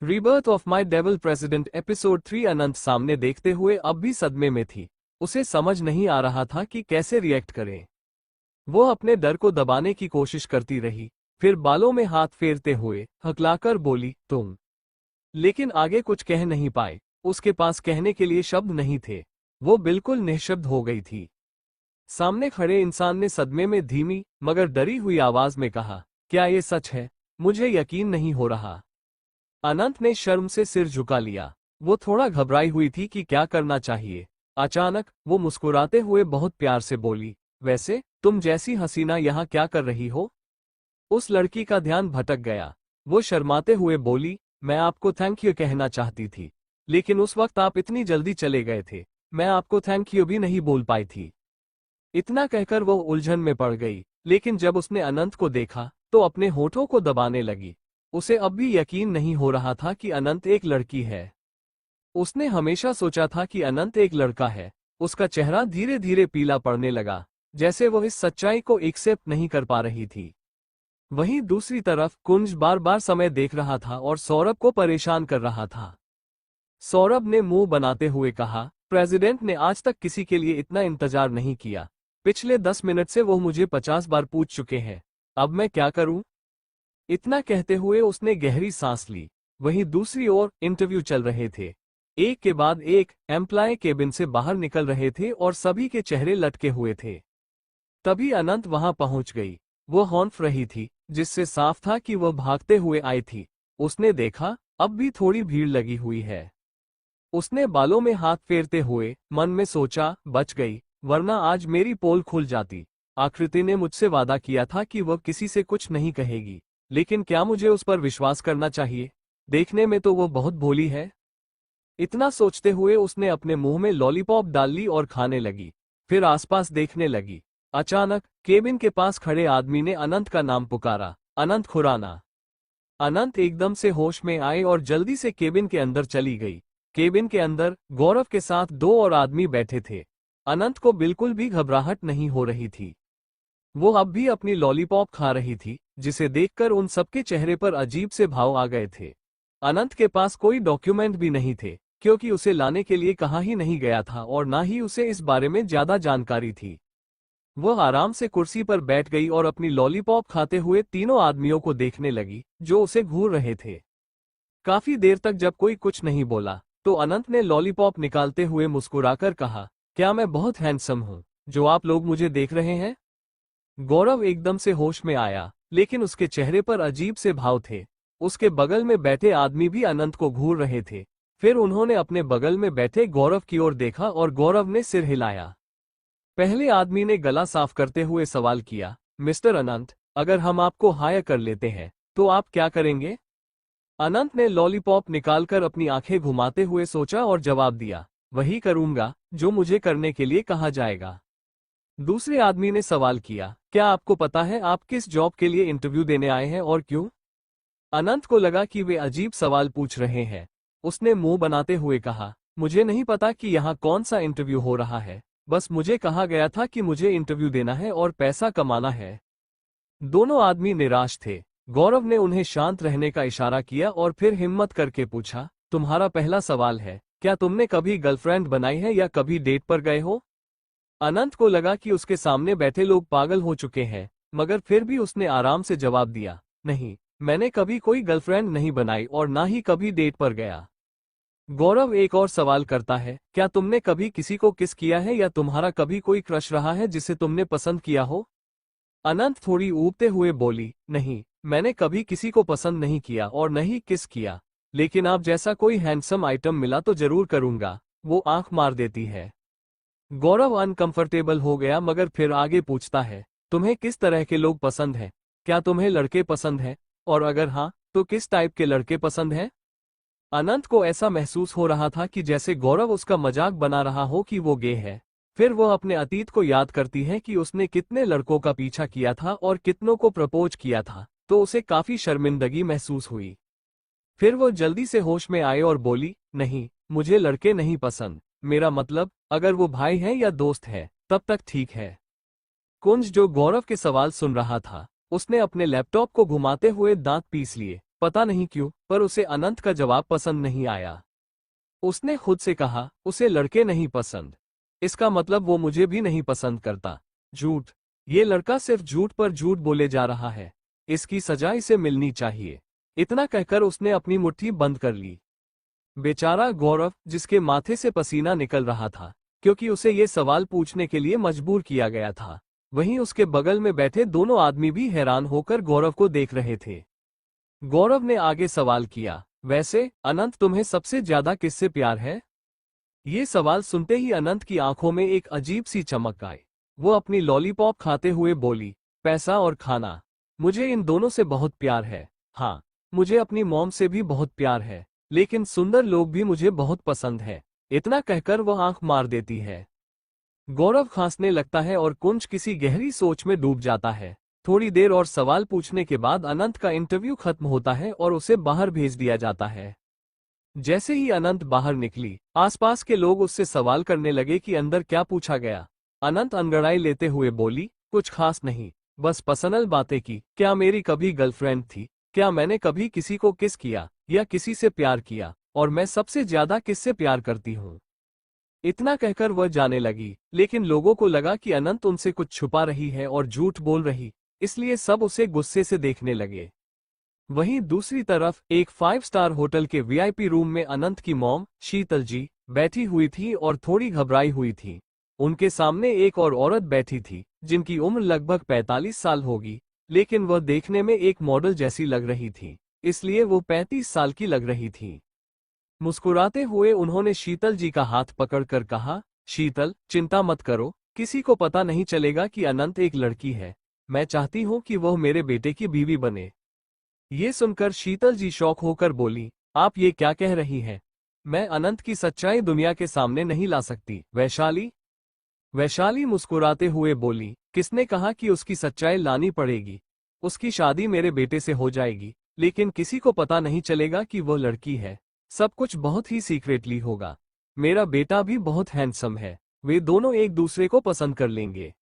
Rebirth of my devil president episode 3। अनंत सामने देखते हुए अब भी सदमे में थी। उसे समझ नहीं आ रहा था कि कैसे रिएक्ट करे। वो अपने डर को दबाने की कोशिश करती रही, फिर बालों में हाथ फेरते हुए हकलाकर बोली, तुम। लेकिन आगे कुछ कह नहीं पाए। उसके पास कहने के लिए शब्द नहीं थे। वो बिल्कुल निःशब्द हो गई थी। सामने खड़े इंसान ने सदमे में धीमी मगर डरी हुई आवाज में कहा, क्या ये सच है? मुझे यकीन नहीं हो रहा। अनंत ने शर्म से सिर झुका लिया। वो थोड़ा घबराई हुई थी कि क्या करना चाहिए। अचानक वो मुस्कुराते हुए बहुत प्यार से बोली, वैसे तुम जैसी हसीना यहाँ क्या कर रही हो? उस लड़की का ध्यान भटक गया। वो शर्माते हुए बोली, मैं आपको थैंक यू कहना चाहती थी, लेकिन उस वक्त आप इतनी जल्दी चले गए थे, मैं आपको थैंक यू भी नहीं बोल पाई थी। इतना कहकर वो उलझन में पड़ गई, लेकिन जब उसने अनंत को देखा तो अपने होठों को दबाने लगी। उसे अब भी यकीन नहीं हो रहा था कि अनंत एक लड़की है। उसने हमेशा सोचा था कि अनंत एक लड़का है। उसका चेहरा धीरे धीरे पीला पड़ने लगा, जैसे वो इस सच्चाई को एक्सेप्ट नहीं कर पा रही थी। वहीं दूसरी तरफ कुंज बार बार समय देख रहा था और सौरभ को परेशान कर रहा था। सौरभ ने मुंह बनाते हुए कहा, प्रेसिडेंट ने आज तक किसी के लिए इतना इंतजार नहीं किया। पिछले 10 मिनट से वो मुझे 50 बार पूछ चुके हैं। अब मैं क्या करूं? इतना कहते हुए उसने गहरी सांस ली। वहीं दूसरी ओर इंटरव्यू चल रहे थे। एक के बाद एक एम्प्लॉय केबिन से बाहर निकल रहे थे और सभी के चेहरे लटके हुए थे। तभी अनंत वहां पहुंच गई। वो हौंफ रही थी, जिससे साफ था कि वह भागते हुए आई थी। उसने देखा, अब भी थोड़ी भीड़ लगी हुई है। उसने बालों में हाथ फेरते हुए मन में सोचा, बच गई, वरना आज मेरी पोल खुल जाती। आकृति ने मुझसे वादा किया था कि वह किसी से कुछ नहीं कहेगी, लेकिन क्या मुझे उस पर विश्वास करना चाहिए? देखने में तो वो बहुत भोली है। इतना सोचते हुए उसने अपने मुंह में लॉलीपॉप डाल ली और खाने लगी। फिर आसपास देखने लगी। अचानक केबिन के पास खड़े आदमी ने अनंत का नाम पुकारा, अनंत खुराना। अनंत एकदम से होश में आए और जल्दी से केबिन के अंदर चली गई। केबिन के अंदर गौरव के साथ 2 और आदमी बैठे थे। अनंत को बिल्कुल भी घबराहट नहीं हो रही थी। वो अब भी अपनी लॉलीपॉप खा रही थी, जिसे देखकर उन सबके चेहरे पर अजीब से भाव आ गए थे। अनंत के पास कोई डॉक्यूमेंट भी नहीं थे, क्योंकि उसे लाने के लिए कहा ही नहीं गया था और ना ही उसे इस बारे में ज्यादा जानकारी थी। वह आराम से कुर्सी पर बैठ गई और अपनी लॉलीपॉप खाते हुए तीनों आदमियों को देखने लगी, जो उसे घूर रहे थे। काफी देर तक जब कोई कुछ नहीं बोला, तो अनंत ने लॉलीपॉप निकालते हुए मुस्कुराकर कहा, क्या मैं बहुत हैंडसम हूँ, जो आप लोग मुझे देख रहे हैं? गौरव एकदम से होश में आया, लेकिन उसके चेहरे पर अजीब से भाव थे। उसके बगल में बैठे आदमी भी अनंत को घूर रहे थे। फिर उन्होंने अपने बगल में बैठे गौरव की ओर देखा और गौरव ने सिर हिलाया। पहले आदमी ने गला साफ करते हुए सवाल किया, मिस्टर अनंत, अगर हम आपको हायर कर लेते हैं तो आप क्या करेंगे? अनंत ने लॉलीपॉप निकालकर अपनी आंखें घुमाते हुए सोचा और जवाब दिया, वही करूंगा जो मुझे करने के लिए कहा जाएगा। दूसरे आदमी ने सवाल किया, क्या आपको पता है आप किस जॉब के लिए इंटरव्यू देने आए हैं और क्यों? अनंत को लगा कि वे अजीब सवाल पूछ रहे हैं। उसने मुंह बनाते हुए कहा, मुझे नहीं पता कि यहाँ कौन सा इंटरव्यू हो रहा है, बस मुझे कहा गया था कि मुझे इंटरव्यू देना है और पैसा कमाना है। दोनों आदमी निराश थे। गौरव ने उन्हें शांत रहने का इशारा किया और फिर हिम्मत करके पूछा, तुम्हारा पहला सवाल है, क्या तुमने कभी गर्लफ्रेंड बनाई है या कभी डेट पर गए हो? अनंत को लगा कि उसके सामने बैठे लोग पागल हो चुके हैं, मगर फिर भी उसने आराम से जवाब दिया, नहीं, मैंने कभी कोई गर्लफ्रेंड नहीं बनाई और ना ही कभी डेट पर गया। गौरव एक और सवाल करता है, क्या तुमने कभी किसी को किस किया है या तुम्हारा कभी कोई क्रश रहा है जिसे तुमने पसंद किया हो? अनंत थोड़ी ऊबते हुए बोली, नहीं, मैंने कभी किसी को पसंद नहीं किया और न ही किस किया, लेकिन आप जैसा कोई हैंडसम आइटम मिला तो जरूर करूंगा। वो आंख मार देती है। गौरव अनकंफर्टेबल हो गया मगर फिर आगे पूछता है, तुम्हें किस तरह के लोग पसंद हैं? क्या तुम्हें लड़के पसंद हैं? और अगर हाँ, तो किस टाइप के लड़के पसंद हैं? अनंत को ऐसा महसूस हो रहा था कि जैसे गौरव उसका मजाक बना रहा हो कि वो गे है। फिर वह अपने अतीत को याद करती है कि उसने कितने लड़कों का पीछा किया था और कितनों को प्रपोज किया था, तो उसे काफी शर्मिंदगी महसूस हुई। फिर वो जल्दी से होश में आए और बोली, नहीं, मुझे लड़के नहीं पसंद, मेरा मतलब अगर वो भाई है या दोस्त है तब तक ठीक है। कुंज जो गौरव के सवाल सुन रहा था, उसने अपने लैपटॉप को घुमाते हुए दांत पीस लिए। पता नहीं क्यों, पर उसे अनंत का जवाब पसंद नहीं आया। उसने खुद से कहा, उसे लड़के नहीं पसंद, इसका मतलब वो मुझे भी नहीं पसंद करता। झूठ। ये लड़का सिर्फ झूठ पर झूठ बोले जा रहा है। इसकी सजा इसे मिलनी चाहिए। इतना कहकर उसने अपनी मुट्ठी बंद कर ली। बेचारा गौरव, जिसके माथे से पसीना निकल रहा था, क्योंकि उसे ये सवाल पूछने के लिए मजबूर किया गया था। वहीं उसके बगल में बैठे दोनों आदमी भी हैरान होकर गौरव को देख रहे थे। गौरव ने आगे सवाल किया, वैसे अनंत तुम्हें सबसे ज्यादा किससे प्यार है? ये सवाल सुनते ही अनंत की आंखों में एक अजीब सी चमक आई। वो अपनी लॉलीपॉप खाते हुए बोली, पैसा और खाना। मुझे इन दोनों से बहुत प्यार है। हाँ, मुझे अपनी मॉम से भी बहुत प्यार है, लेकिन सुंदर लोग भी मुझे बहुत पसंद है। इतना कहकर वह आंख मार देती है। गौरव खांसने लगता है और कुंज किसी गहरी सोच में डूब जाता है। थोड़ी देर और सवाल पूछने के बाद अनंत का इंटरव्यू खत्म होता है और उसे बाहर भेज दिया जाता है। जैसे ही अनंत बाहर निकली, आसपास के लोग उससे सवाल करने लगे कि अंदर क्या पूछा गया। अनंत अंगड़ाई लेते हुए बोली, कुछ खास नहीं, बस पर्सनल बातें की। क्या मेरी कभी गर्लफ्रेंड थी? क्या मैंने कभी किसी को किस किया या किसी से प्यार किया? और मैं सबसे ज्यादा किससे प्यार करती हूँ? इतना कहकर वह जाने लगी, लेकिन लोगों को लगा कि अनंत उनसे कुछ छुपा रही है और झूठ बोल रही, इसलिए सब उसे गुस्से से देखने लगे। वहीं दूसरी तरफ एक 5 स्टार होटल के वीआईपी रूम में अनंत की मॉम शीतल जी बैठी हुई थी और थोड़ी घबराई हुई थी। उनके सामने एक और औरत बैठी थी, जिनकी उम्र लगभग 45 साल होगी, लेकिन वह देखने में एक मॉडल जैसी लग रही थी, इसलिए वो 35 साल की लग रही थी। मुस्कुराते हुए उन्होंने शीतल जी का हाथ पकड़कर कहा, शीतल, चिंता मत करो, किसी को पता नहीं चलेगा कि अनंत एक लड़की है। मैं चाहती हूँ कि वह मेरे बेटे की बीवी बने। ये सुनकर शीतल जी शॉक होकर बोली, आप ये क्या कह रही हैं? मैं अनंत की सच्चाई दुनिया के सामने नहीं ला सकती। वैशाली मुस्कुराते हुए बोली, किसने कहा कि उसकी सच्चाई लानी पड़ेगी? उसकी शादी मेरे बेटे से हो जाएगी, लेकिन किसी को पता नहीं चलेगा कि वह लड़की है। सब कुछ बहुत ही सीक्रेटली होगा। मेरा बेटा भी बहुत हैंडसम है, वे दोनों एक दूसरे को पसंद कर लेंगे।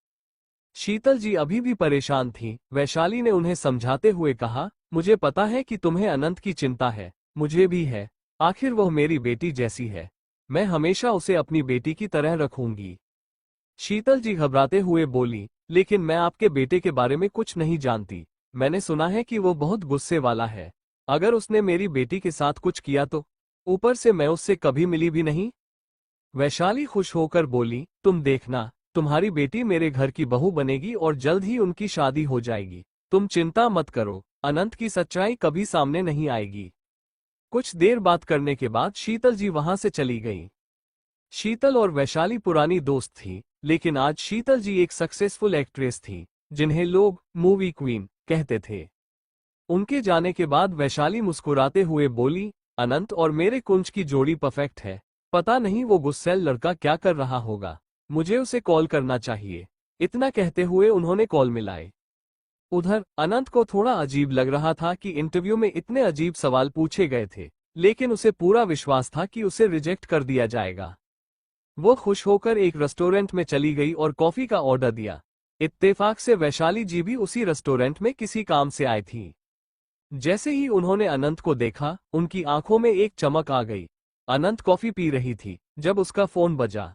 शीतल जी अभी भी परेशान थीं। वैशाली ने उन्हें समझाते हुए कहा, मुझे पता है कि तुम्हें अनंत की चिंता है, मुझे भी है। आखिर वह मेरी बेटी जैसी है, मैं हमेशा उसे अपनी बेटी की तरह रखूंगी। शीतल जी घबराते हुए बोली, लेकिन मैं आपके बेटे के बारे में कुछ नहीं जानती। मैंने सुना है कि वो बहुत गुस्से वाला है। अगर उसने मेरी बेटी के साथ कुछ किया तो? ऊपर से मैं उससे कभी मिली भी नहीं। वैशाली खुश होकर बोली, तुम देखना, तुम्हारी बेटी मेरे घर की बहू बनेगी और जल्द ही उनकी शादी हो जाएगी। तुम चिंता मत करो, अनंत की सच्चाई कभी सामने नहीं आएगी। कुछ देर बात करने के बाद शीतल जी वहां से चली गईं। शीतल और वैशाली पुरानी दोस्त थी, लेकिन आज शीतल जी एक सक्सेसफुल एक्ट्रेस थी, जिन्हें लोग मूवी क्वीन कहते थे। उनके जाने के बाद वैशाली मुस्कुराते हुए बोली, अनंत और मेरे कुंज की जोड़ी परफेक्ट है। पता नहीं वो गुस्सैल लड़का क्या कर रहा होगा, मुझे उसे कॉल करना चाहिए। इतना कहते हुए उन्होंने कॉल मिलाई। उधर अनंत को थोड़ा अजीब लग रहा था कि इंटरव्यू में इतने अजीब सवाल पूछे गए थे, लेकिन उसे पूरा विश्वास था कि उसे रिजेक्ट कर दिया जाएगा। वो खुश होकर एक रेस्टोरेंट में चली गई और कॉफी का ऑर्डर दिया। इत्तेफाक से वैशाली जी भी उसी रेस्टोरेंट में किसी काम से आई थी। जैसे ही उन्होंने अनंत को देखा, उनकी आंखों में एक चमक आ गई। अनंत कॉफी पी रही थी जब उसका फोन बजा।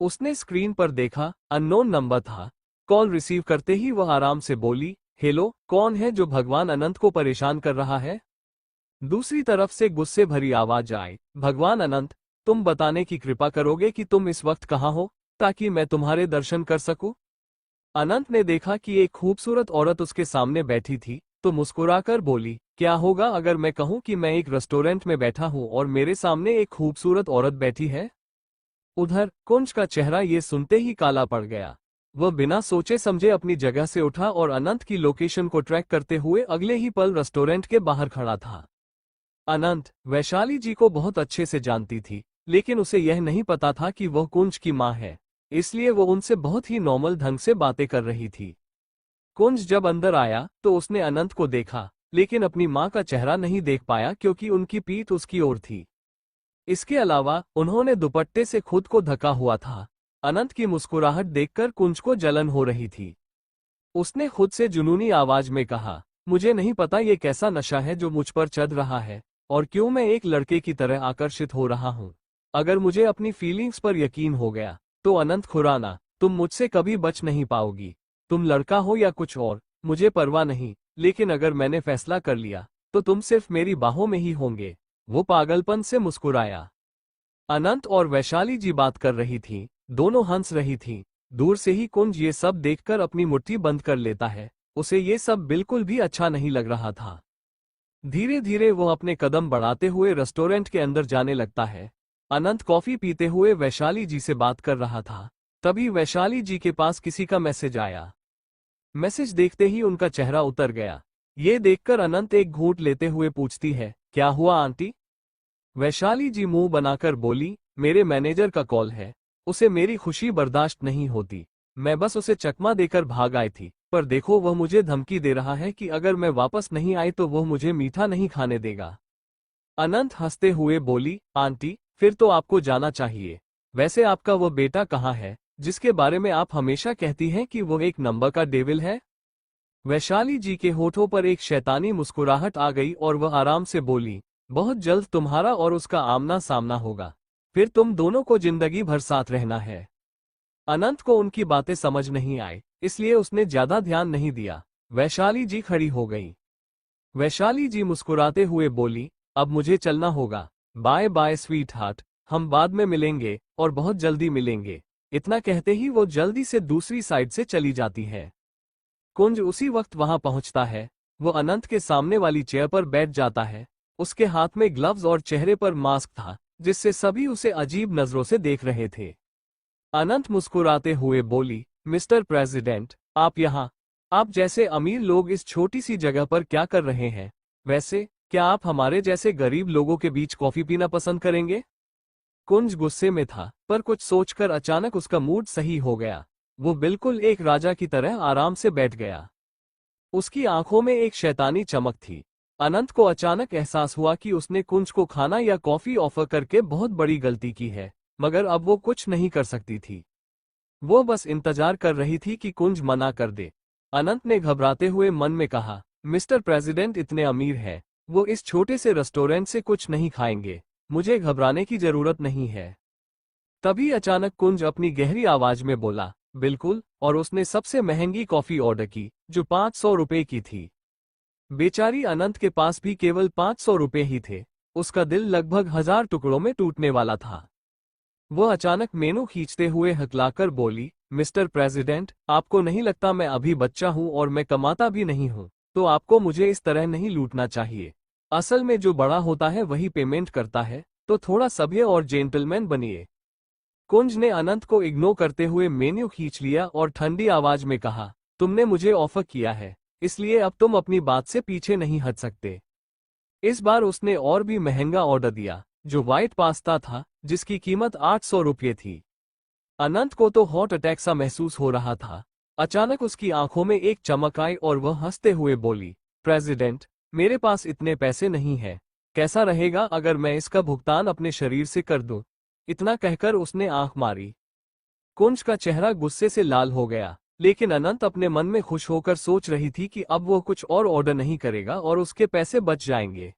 उसने स्क्रीन पर देखा, अननोन नंबर था। कॉल रिसीव करते ही वह आराम से बोली, हेलो, कौन है जो भगवान अनंत को परेशान कर रहा है? दूसरी तरफ से गुस्से भरी आवाज आई, भगवान अनंत, तुम बताने की कृपा करोगे कि तुम इस वक्त कहाँ हो, ताकि मैं तुम्हारे दर्शन कर सकूं? अनंत ने देखा कि एक खूबसूरत औरत उसके सामने बैठी थी, तो मुस्कुराकर बोली, क्या होगा अगर मैं कहूं कि मैं एक रेस्टोरेंट में बैठा हूं और मेरे सामने एक खूबसूरत औरत बैठी है? उधर कुंज का चेहरा ये सुनते ही काला पड़ गया। वह बिना सोचे समझे अपनी जगह से उठा और अनंत की लोकेशन को ट्रैक करते हुए अगले ही पल रेस्टोरेंट के बाहर खड़ा था। अनंत वैशाली जी को बहुत अच्छे से जानती थी, लेकिन उसे यह नहीं पता था कि वह कुंज की मां है, इसलिए वो उनसे बहुत ही नॉर्मल ढंग से बातें कर रही थी। कुंज जब अंदर आया तो उसने अनंत को देखा, लेकिन अपनी मां का चेहरा नहीं देख पाया क्योंकि उनकी पीठ उसकी ओर थी। इसके अलावा उन्होंने दुपट्टे से खुद को ढका हुआ था। अनंत की मुस्कुराहट देखकर कुंज को जलन हो रही थी। उसने खुद से जुनूनी आवाज में कहा, मुझे नहीं पता ये कैसा नशा है जो मुझ पर चढ़ रहा है, और क्यों मैं एक लड़के की तरह आकर्षित हो रहा हूँ। अगर मुझे अपनी फीलिंग्स पर यकीन हो गया, तो अनंत खुराना, तुम मुझसे कभी बच नहीं पाओगी। तुम लड़का हो या कुछ और, मुझे परवाह नहीं, लेकिन अगर मैंने फैसला कर लिया, तो तुम सिर्फ मेरी बाहों में ही होंगे। वो पागलपन से मुस्कुराया। अनंत और वैशाली जी बात कर रही थीं, दोनों हंस रही थीं। दूर से ही कुंज ये सब देखकर अपनी मुट्ठी बंद कर लेता है। उसे ये सब बिल्कुल भी अच्छा नहीं लग रहा था। धीरे धीरे वो अपने कदम बढ़ाते हुए रेस्टोरेंट के अंदर जाने लगता है। अनंत कॉफी पीते हुए वैशाली जी से बात कर रहा था। तभी वैशाली जी के पास किसी का मैसेज आया। मैसेज देखते ही उनका चेहरा उतर गया। ये देखकर अनंत एक घूंट लेते हुए पूछती है, क्या हुआ आंटी? वैशाली जी मुंह बनाकर बोली, मेरे मैनेजर का कॉल है। उसे मेरी खुशी बर्दाश्त नहीं होती। मैं बस उसे चकमा देकर भाग आई थी, पर देखो वह मुझे धमकी दे रहा है कि अगर मैं वापस नहीं आई तो वह मुझे मीठा नहीं खाने देगा। अनंत हंसते हुए बोली, आंटी, फिर तो आपको जाना चाहिए। वैसे आपका वो बेटा कहाँ है, जिसके बारे में आप हमेशा कहती हैं कि वो एक नंबर का डेविल है? वैशाली जी के होठों पर एक शैतानी मुस्कुराहट आ गई और वह आराम से बोली, बहुत जल्द तुम्हारा और उसका आमना सामना होगा। फिर तुम दोनों को जिंदगी भर साथ रहना है। अनंत को उनकी बातें समझ नहीं आई, इसलिए उसने ज्यादा ध्यान नहीं दिया। वैशाली जी खड़ी हो गई। वैशाली जी मुस्कुराते हुए बोली, अब मुझे चलना होगा। बाय बाय स्वीट हार्ट, हम बाद में मिलेंगे, और बहुत जल्दी मिलेंगे। इतना कहते ही वो जल्दी से दूसरी साइड से चली जाती है। कुंज उसी वक्त वहां पहुंचता है। वो अनंत के सामने वाली चेयर पर बैठ जाता है। उसके हाथ में ग्लव्स और चेहरे पर मास्क था, जिससे सभी उसे अजीब नजरों से देख रहे थे। अनंत मुस्कुराते हुए बोली, मिस्टर प्रेसिडेंट, आप यहाँ? आप जैसे अमीर लोग इस छोटी सी जगह पर क्या कर रहे हैं? वैसे क्या आप हमारे जैसे गरीब लोगों के बीच कॉफी पीना पसंद करेंगे? कुंज गुस्से में था, पर कुछ सोचकर अचानक उसका मूड सही हो गया। वो बिल्कुल एक राजा की तरह आराम से बैठ गया। उसकी आंखों में एक शैतानी चमक थी। अनंत को अचानक एहसास हुआ कि उसने कुंज को खाना या कॉफी ऑफर करके बहुत बड़ी गलती की है, मगर अब वो कुछ नहीं कर सकती थी। वो बस इंतजार कर रही थी कि कुंज मना कर दे। अनंत ने घबराते हुए मन में कहा, मिस्टर प्रेसिडेंट इतने अमीर हैं, वो इस छोटे से रेस्टोरेंट से कुछ नहीं खाएंगे। मुझे घबराने की जरूरत नहीं है। तभी अचानक कुंज अपनी गहरी आवाज में बोला, बिल्कुल, और उसने सबसे महंगी कॉफी ऑर्डर की, जो 500 रुपए की थी। बेचारी अनंत के पास भी केवल 500 रुपए ही थे। उसका दिल लगभग 1000 टुकड़ों में टूटने वाला था। वो अचानक मेनू खींचते हुए हकलाकर बोली, मिस्टर प्रेसिडेंट, आपको नहीं लगता मैं अभी बच्चा हूं और मैं कमाता भी नहीं हूं, तो आपको मुझे इस तरह नहीं लूटना चाहिए। असल में जो बड़ा होता है वही पेमेंट करता है, तो थोड़ा सभ्य और जेंटलमैन बनिए। कुंज ने अनंत को इग्नोर करते हुए मेन्यू खींच लिया और ठंडी आवाज में कहा, तुमने मुझे ऑफर किया है, इसलिए अब तुम अपनी बात से पीछे नहीं हट सकते। इस बार उसने और भी महंगा ऑर्डर दिया, जो व्हाइट पास्ता था, जिसकी कीमत 800 रुपये थी। अनंत को तो हार्ट अटैक सा महसूस हो रहा था। अचानक उसकी आंखों में एक चमक आई और वह हंसते हुए बोली, प्रेसिडेंट, मेरे पास इतने पैसे नहीं है। कैसा रहेगा अगर मैं इसका भुगतान अपने शरीर से कर दूं? इतना कहकर उसने आंख मारी। कुंज का चेहरा गुस्से से लाल हो गया, लेकिन अनंत अपने मन में खुश होकर सोच रही थी कि अब वो कुछ और ऑर्डर नहीं करेगा और उसके पैसे बच जाएंगे।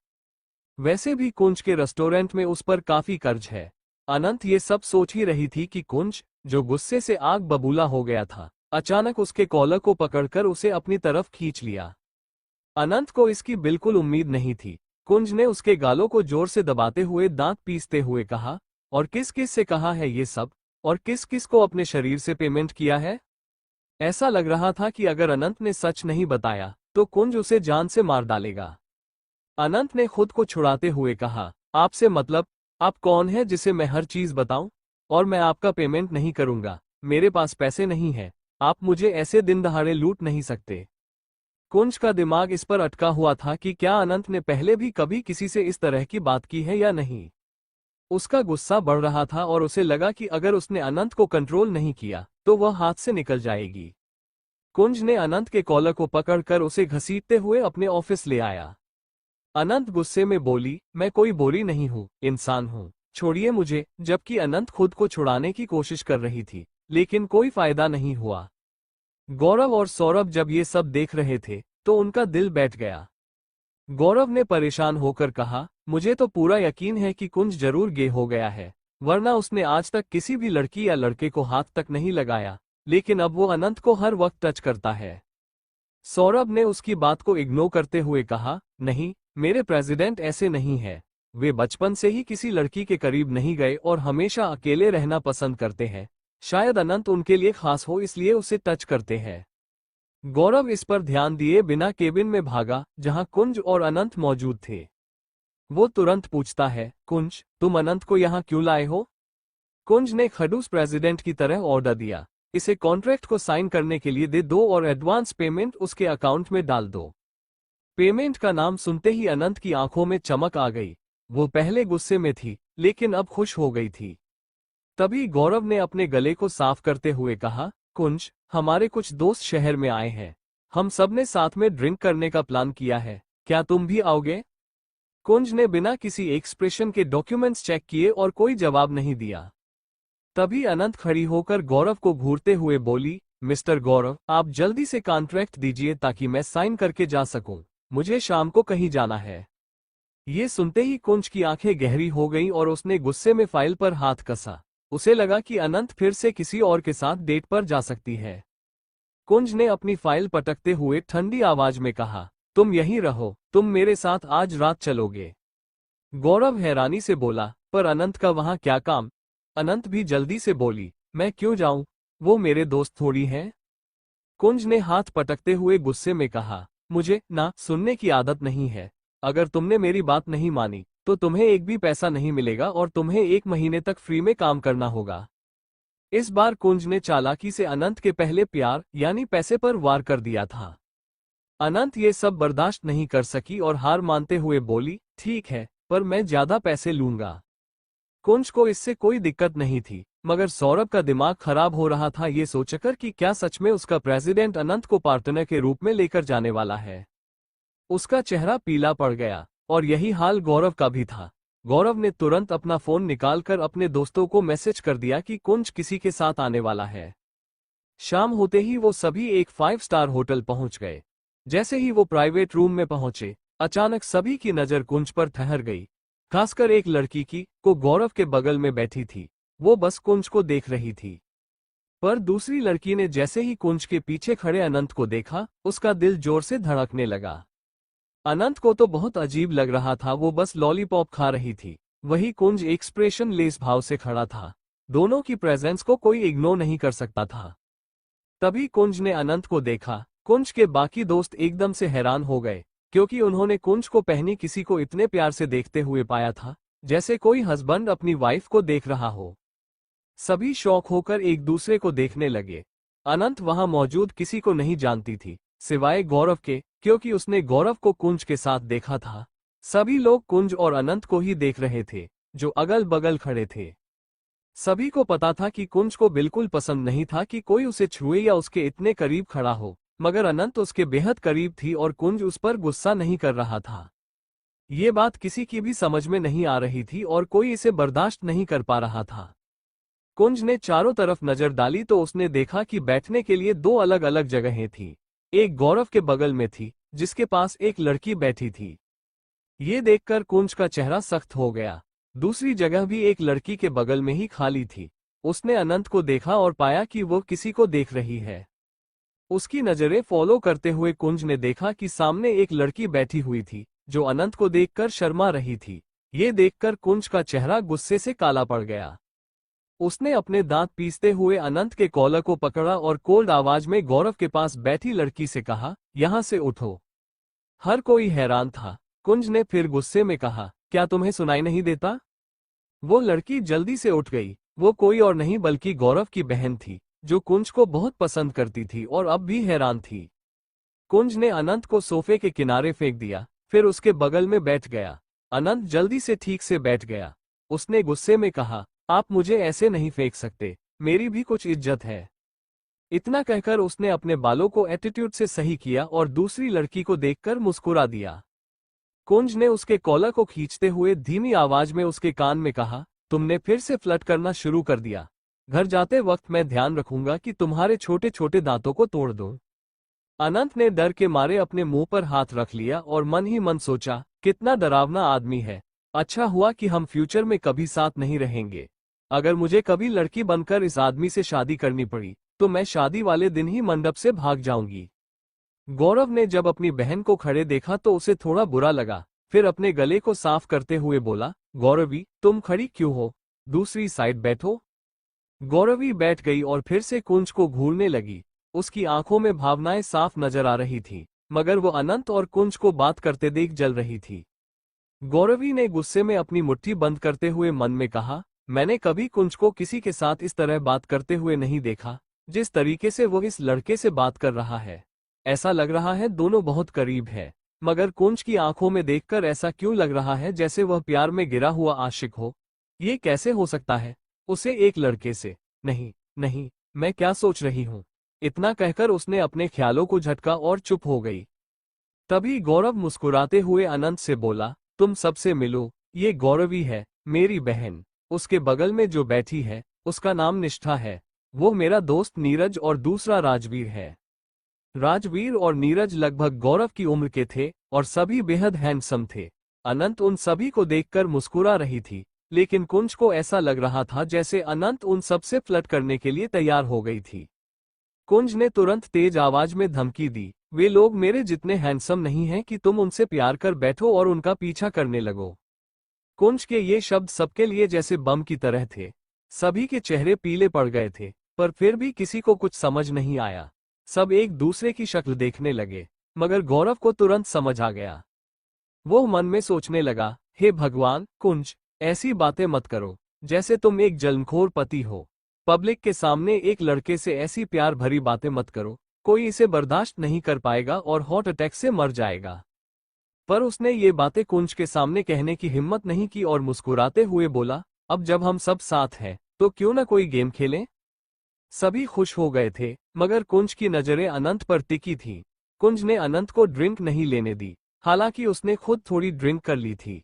वैसे भी कुंज के रेस्टोरेंट में उस पर काफी कर्ज है। अनंत ये सब सोच ही रही थी कि कुंज, जो गुस्से से आग बबूला हो गया था, अचानक उसके कॉलर को पकड़कर उसे अपनी तरफ खींच लिया। अनंत को इसकी बिल्कुल उम्मीद नहीं थी। कुंज ने उसके गालों को जोर से दबाते हुए दांत पीसते हुए कहा, और किस किस से कहा है ये सब, और किस किस को अपने शरीर से पेमेंट किया है? ऐसा लग रहा था कि अगर अनंत ने सच नहीं बताया तो कुंज उसे जान से मार डालेगा। अनंत ने खुद को छुड़ाते हुए कहा, आपसे मतलब, आप कौन है जिसे मैं हर चीज बताऊं? और मैं आपका पेमेंट नहीं करूंगा। मेरे पास पैसे नहीं है। आप मुझे ऐसे दिन दहाड़े लूट नहीं सकते। कुंज का दिमाग इस पर अटका हुआ था कि क्या अनंत ने पहले भी कभी किसी से इस तरह की बात की है या नहीं। उसका गुस्सा बढ़ रहा था और उसे लगा कि अगर उसने अनंत को कंट्रोल नहीं किया तो वह हाथ से निकल जाएगी। कुंज ने अनंत के कॉलर को पकड़कर उसे घसीटते हुए अपने ऑफिस ले आया। अनंत गुस्से में बोली, मैं कोई बोरी नहीं हूँ, इंसान हूँ, छोड़िए मुझे। जबकि अनंत खुद को छुड़ाने की कोशिश कर रही थी, लेकिन कोई फायदा नहीं हुआ। गौरव और सौरभ जब ये सब देख रहे थे तो उनका दिल बैठ गया। गौरव ने परेशान होकर कहा, मुझे तो पूरा यकीन है कि कुंज जरूर गे हो गया है, वरना उसने आज तक किसी भी लड़की या लड़के को हाथ तक नहीं लगाया, लेकिन अब वो अनंत को हर वक्त टच करता है। सौरभ ने उसकी बात को इग्नोर करते हुए कहा, नहीं, मेरे प्रेसिडेंट ऐसे नहीं है। वे बचपन से ही किसी लड़की के करीब नहीं गए और हमेशा अकेले रहना पसंद करते हैं। शायद अनंत उनके लिए खास हो इसलिए उसे टच करते हैं। गौरव इस पर ध्यान दिए बिना केबिन में भागा जहां कुंज और अनंत मौजूद थे। वो तुरंत पूछता है, कुंज, तुम अनंत को यहाँ क्यों लाए हो? कुंज ने खड़ूस प्रेसिडेंट की तरह ऑर्डर दिया, इसे कॉन्ट्रैक्ट को साइन करने के लिए दे दो और एडवांस पेमेंट उसके अकाउंट में डाल दो। पेमेंट का नाम सुनते ही अनंत की आंखों में चमक आ गई। वो पहले गुस्से में थी, लेकिन अब खुश हो गई थी। तभी गौरव ने अपने गले को साफ करते हुए कहा, कुंज, हमारे कुछ दोस्त शहर में आए हैं। हम सब ने साथ में ड्रिंक करने का प्लान किया है, क्या तुम भी आओगे? कुंज ने बिना किसी एक्सप्रेशन के डॉक्यूमेंट्स चेक किए और कोई जवाब नहीं दिया। तभी अनंत खड़ी होकर गौरव को घूरते हुए बोली, मिस्टर गौरव, आप जल्दी से कॉन्ट्रैक्ट दीजिए ताकि मैं साइन करके जा सकूं। मुझे शाम को कहीं जाना है। ये सुनते ही कुंज की आंखें गहरी हो गईं और उसने गुस्से में फाइल पर हाथ कसा। उसे लगा कि अनंत फिर से किसी और के साथ डेट पर जा सकती है। कुंज ने अपनी फाइल पटकते हुए ठंडी आवाज में कहा, तुम यहीं रहो, तुम मेरे साथ आज रात चलोगे? गौरव हैरानी से बोला, पर अनंत का वहां क्या काम? अनंत भी जल्दी से बोली, मैं क्यों जाऊं, वो मेरे दोस्त थोड़ी हैं। कुंज ने हाथ पटकते हुए गुस्से में कहा, मुझे ना सुनने की आदत नहीं है। अगर तुमने मेरी बात नहीं मानी तो तुम्हें एक भी पैसा नहीं मिलेगा और तुम्हें 1 महीने तक फ्री में काम करना होगा। इस बार कुंज ने चालाकी से अनंत के पहले प्यार यानी पैसे पर वार कर दिया था। अनंत ये सब बर्दाश्त नहीं कर सकी और हार मानते हुए बोली, ठीक है, पर मैं ज्यादा पैसे लूंगा। कुंज को इससे कोई दिक्कत नहीं थी, मगर सौरभ का दिमाग खराब हो रहा था ये सोचकर कि क्या सच में उसका प्रेसिडेंट अनंत को पार्टनर के रूप में लेकर जाने वाला है। उसका चेहरा पीला पड़ गया और यही हाल गौरव का भी था। गौरव ने तुरंत अपना फोन निकालकर अपने दोस्तों को मैसेज कर दिया कि कुंज किसी के साथ आने वाला है। शाम होते ही वो सभी एक 5 स्टार होटल पहुंच गए। जैसे ही वो प्राइवेट रूम में पहुंचे, अचानक सभी की नजर कुंज पर ठहर गई, खासकर एक लड़की की को गौरव के बगल में बैठी थी। वो बस कुंज को देख रही थी। पर दूसरी लड़की ने जैसे ही कुंज के पीछे खड़े अनंत को देखा, उसका दिल जोर से धड़कने लगा। अनंत को तो बहुत अजीब लग रहा था, वो बस लॉलीपॉप खा रही थी। वही कुंज एक्सप्रेशन लेस भाव से खड़ा था। दोनों की प्रेजेंस को कोई इग्नोर नहीं कर सकता था। तभी कुंज ने अनंत को देखा। कुंज के बाकी दोस्त एकदम से हैरान हो गए, क्योंकि उन्होंने कुंज को पहले किसी को इतने प्यार से देखते हुए पाया था, जैसे कोई हस्बैंड अपनी वाइफ को देख रहा हो। सभी शौक होकर एक दूसरे को देखने लगे। अनंत वहां मौजूद किसी को नहीं जानती थी, सिवाय गौरव के, क्योंकि उसने गौरव को कुंज के साथ देखा था। सभी लोग कुंज और अनंत को ही देख रहे थे, जो अगल बगल खड़े थे। सभी को पता था कि कुंज को बिल्कुल पसंद नहीं था कि कोई उसे छुए या उसके इतने करीब खड़ा हो, मगर अनंत उसके बेहद करीब थी और कुंज उस पर गुस्सा नहीं कर रहा था। ये बात किसी की भी समझ में नहीं आ रही थी और कोई इसे बर्दाश्त नहीं कर पा रहा था। कुंज ने चारों तरफ नजर डाली तो उसने देखा कि बैठने के लिए 2 अलग अलग जगहें थी। एक गौरव के बगल में थी, जिसके पास एक लड़की बैठी थी। ये देखकर कुंज का चेहरा सख्त हो गया। दूसरी जगह भी एक लड़की के बगल में ही खाली थी। उसने अनंत को देखा और पाया कि वो किसी को देख रही है। उसकी नजरें फॉलो करते हुए कुंज ने देखा कि सामने एक लड़की बैठी हुई थी, जो अनंत को देखकर शर्मा रही थी। ये देखकर कुंज का चेहरा गुस्से से काला पड़ गया। उसने अपने दांत पीसते हुए अनंत के कॉलर को पकड़ा और कोल्ड आवाज में गौरव के पास बैठी लड़की से कहा, यहां से उठो। हर कोई हैरान था। कुंज ने फिर गुस्से में कहा, क्या तुम्हें सुनाई नहीं देता? वो लड़की जल्दी से उठ गई। वो कोई और नहीं बल्कि गौरव की बहन थी, जो कुंज को बहुत पसंद करती थी और अब भी हैरान थी। कुंज ने अनंत को सोफे के किनारे फेंक दिया, फिर उसके बगल में बैठ गया। अनंत जल्दी से ठीक से बैठ गया। उसने गुस्से में कहा, आप मुझे ऐसे नहीं फेंक सकते, मेरी भी कुछ इज्जत है। इतना कहकर उसने अपने बालों को एटीट्यूड से सही किया और दूसरी लड़की को देखकर मुस्कुरा दिया। कुंज ने उसके कॉलर को खींचते हुए धीमी आवाज में उसके कान में कहा, तुमने फिर से फ्लर्ट करना शुरू कर दिया। घर जाते वक्त मैं ध्यान रखूंगा कि तुम्हारे छोटे छोटे दांतों को तोड़ दूं। अनंत ने डर के मारे अपने मुंह पर हाथ रख लिया और मन ही मन सोचा, कितना डरावना आदमी है। अच्छा हुआ कि हम फ्यूचर में कभी साथ नहीं रहेंगे। अगर मुझे कभी लड़की बनकर इस आदमी से शादी करनी पड़ी तो मैं शादी वाले दिन ही मंडप से भाग जाऊंगी। गौरव ने जब अपनी बहन को खड़े देखा तो उसे थोड़ा बुरा लगा। फिर अपने गले को साफ करते हुए बोला, गौरवी तुम खड़ी क्यों हो, दूसरी साइड बैठो। गौरवी बैठ गई और फिर से कुंज को घूरने लगी। उसकी आंखों में भावनाएं साफ नजर आ रही थी, मगर वो अनंत और कुंज को बात करते देख जल रही थी। गौरवी ने गुस्से में अपनी मुट्ठी बंद करते हुए मन में कहा, मैंने कभी कुंज को किसी के साथ इस तरह बात करते हुए नहीं देखा, जिस तरीके से वो इस लड़के से बात कर रहा है। ऐसा लग रहा है दोनों बहुत करीब है, मगर कुंज की आंखों में देखकर ऐसा क्यों लग रहा है जैसे वह प्यार में गिरा हुआ आशिक हो। ये कैसे हो सकता है, उसे एक लड़के से। नहीं नहीं, मैं क्या सोच रही हूँ। इतना कहकर उसने अपने ख्यालों को झटका और चुप हो गई। तभी गौरव मुस्कुराते हुए अनंत से बोला, तुम सबसे मिलो, ये गौरवी है, मेरी बहन। उसके बगल में जो बैठी है उसका नाम निष्ठा है। वो मेरा दोस्त नीरज और दूसरा राजवीर है। राजवीर और नीरज लगभग गौरव की उम्र के थे और सभी बेहद हैंडसम थे। अनंत उन सभी को देखकर मुस्कुरा रही थी, लेकिन कुंज को ऐसा लग रहा था जैसे अनंत उन सबसे फ्लर्ट करने के लिए तैयार हो गई थी। कुंज ने तुरंत तेज आवाज में धमकी दी, वे लोग मेरे जितने हैंडसम नहीं हैं कि तुम उनसे प्यार कर बैठो और उनका पीछा करने लगो। कुंज के ये शब्द सबके लिए जैसे बम की तरह थे। सभी के चेहरे पीले पड़ गए थे, पर फिर भी किसी को कुछ समझ नहीं आया। सब एक दूसरे की शक्ल देखने लगे, मगर गौरव को तुरंत समझ आ गया। वो मन में सोचने लगा, हे भगवान, कुंज, ऐसी बातें मत करो जैसे तुम एक जलनखोर पति हो। पब्लिक के सामने एक लड़के से ऐसी प्यार भरी बातें मत करो, कोई इसे बर्दाश्त नहीं कर पाएगा और हार्ट अटैक से मर जाएगा। पर उसने ये बातें कुंज के सामने कहने की हिम्मत नहीं की और मुस्कुराते हुए बोला, अब जब हम सब साथ हैं तो क्यों ना कोई गेम खेलें। सभी खुश हो गए थे, मगर कुंज की नजरें अनंत पर टिकी थीं। कुंज ने अनंत को ड्रिंक नहीं लेने दी, हालांकि उसने खुद थोड़ी ड्रिंक कर ली थी।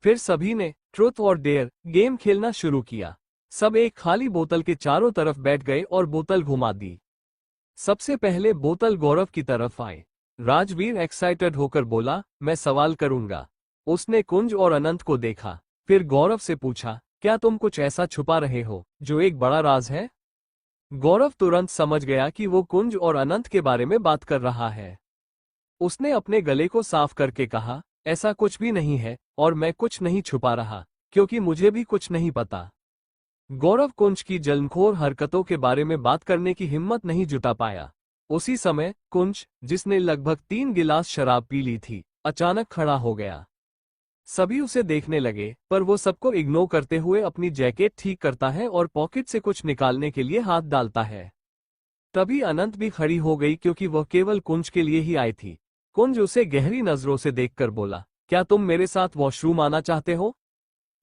फिर सभी ने ट्रूथ और डेयर गेम खेलना शुरू किया। सब एक खाली बोतल के चारों तरफ बैठ गए और बोतल घुमा दी। सबसे पहले बोतल गौरव की तरफ आई। राजवीर एक्साइटेड होकर बोला, मैं सवाल करूंगा। उसने कुंज और अनंत को देखा, फिर गौरव से पूछा, क्या तुम कुछ ऐसा छुपा रहे हो जो एक बड़ा राज है। गौरव तुरंत समझ गया कि वो कुंज और अनंत के बारे में बात कर रहा है। उसने अपने गले को साफ करके कहा, ऐसा कुछ भी नहीं है और मैं कुछ नहीं छुपा रहा, क्योंकि मुझे भी कुछ नहीं पता। गौरव कुंज की जलनखोर हरकतों के बारे में बात करने की हिम्मत नहीं जुटा पाया। उसी समय कुंज, जिसने लगभग 3 गिलास शराब पी ली थी, अचानक खड़ा हो गया। सभी उसे देखने लगे, पर वो सबको इग्नोर करते हुए अपनी जैकेट ठीक करता है और पॉकेट से कुछ निकालने के लिए हाथ डालता है। तभी अनंत भी खड़ी हो गई, क्योंकि वह केवल कुंज के लिए ही आई थी। कुंज उसे गहरी नजरों से देखकर बोला, क्या तुम मेरे साथ वॉशरूम आना चाहते हो।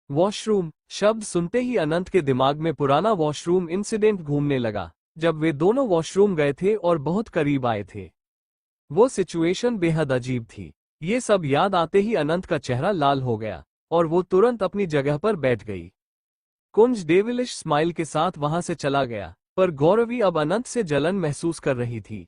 वॉशरूम शब्द सुनते ही अनंत के दिमाग में पुराना वॉशरूम इंसिडेंट घूमने लगा, जब वे दोनों वॉशरूम गए थे और बहुत करीब आए थे। वो सिचुएशन बेहद अजीब थी। ये सब याद आते ही अनंत का चेहरा लाल हो गया और वो तुरंत अपनी जगह पर बैठ गई। कुंज डेविलिश स्माइल के साथ वहां से चला गया, पर गौरवी अब अनंत से जलन महसूस कर रही थी।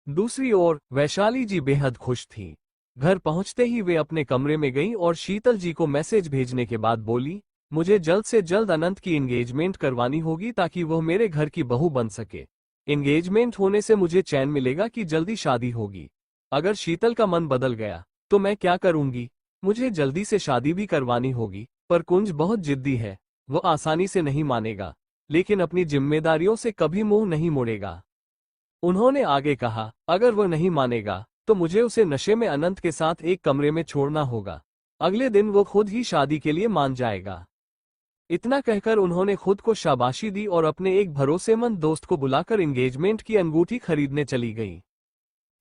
दूसरी ओर वैशाली जी बेहद खुश थी। घर पहुंचते ही वे अपने कमरे में गईं और शीतल जी को मैसेज भेजने के बाद बोली, मुझे जल्द से जल्द अनंत की एंगेजमेंट करवानी होगी ताकि वह मेरे घर की बहू बन सके। एंगेजमेंट होने से मुझे चैन मिलेगा कि जल्दी शादी होगी। अगर शीतल का मन बदल गया तो मैं क्या करूंगी। मुझे जल्दी से शादी भी करवानी होगी, पर कुंज बहुत जिद्दी है, वो आसानी से नहीं मानेगा, लेकिन अपनी जिम्मेदारियों से कभी मुंह नहीं मोड़ेगा। उन्होंने आगे कहा, अगर वो नहीं मानेगा तो मुझे उसे नशे में अनंत के साथ एक कमरे में छोड़ना होगा। अगले दिन वो खुद ही शादी के लिए मान जाएगा। इतना कहकर उन्होंने खुद को शाबाशी दी और अपने एक भरोसेमंद दोस्त को बुलाकर एंगेजमेंट की अंगूठी खरीदने चली गई।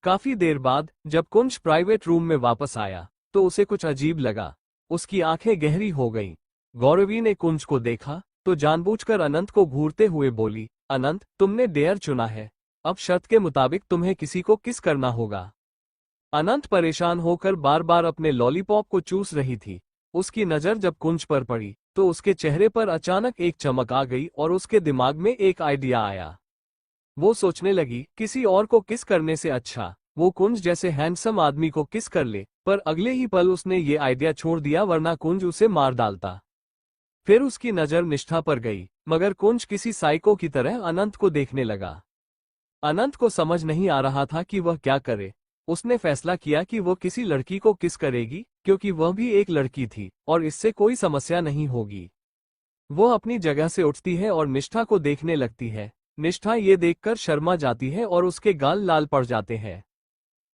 काफी देर बाद जब कुंज प्राइवेट रूम में वापस आया तो उसे कुछ अजीब लगा। उसकी आंखें गहरी हो गईं। गौरवी ने कुंज को देखा तो जानबूझकर अनंत को घूरते हुए बोली, अनंत, तुमने डेयर चुना है, अब शर्त के मुताबिक तुम्हें किसी को किस करना होगा। अनंत परेशान होकर बार बार अपने लॉलीपॉप को चूस रही थी। उसकी नजर जब कुंज पर पड़ी तो उसके चेहरे पर अचानक एक चमक आ गई और उसके दिमाग में एक आइडिया आया। वो सोचने लगी किसी और को किस करने से अच्छा वो कुंज जैसे हैंडसम आदमी को किस कर ले, पर अगले ही पल उसने ये आइडिया छोड़ दिया वरना कुंज उसे मार डालता। फिर उसकी नजर निष्ठा पर गई, मगर कुंज किसी साइको की तरह अनंत को देखने लगा। अनंत को समझ नहीं आ रहा था कि वह क्या करे। उसने फैसला किया कि वो किसी लड़की को किस करेगी, क्योंकि वह भी एक लड़की थी और इससे कोई समस्या नहीं होगी। वो अपनी जगह से उठती है और निष्ठा को देखने लगती है। निष्ठा ये देखकर शर्मा जाती है और उसके गाल लाल पड़ जाते हैं।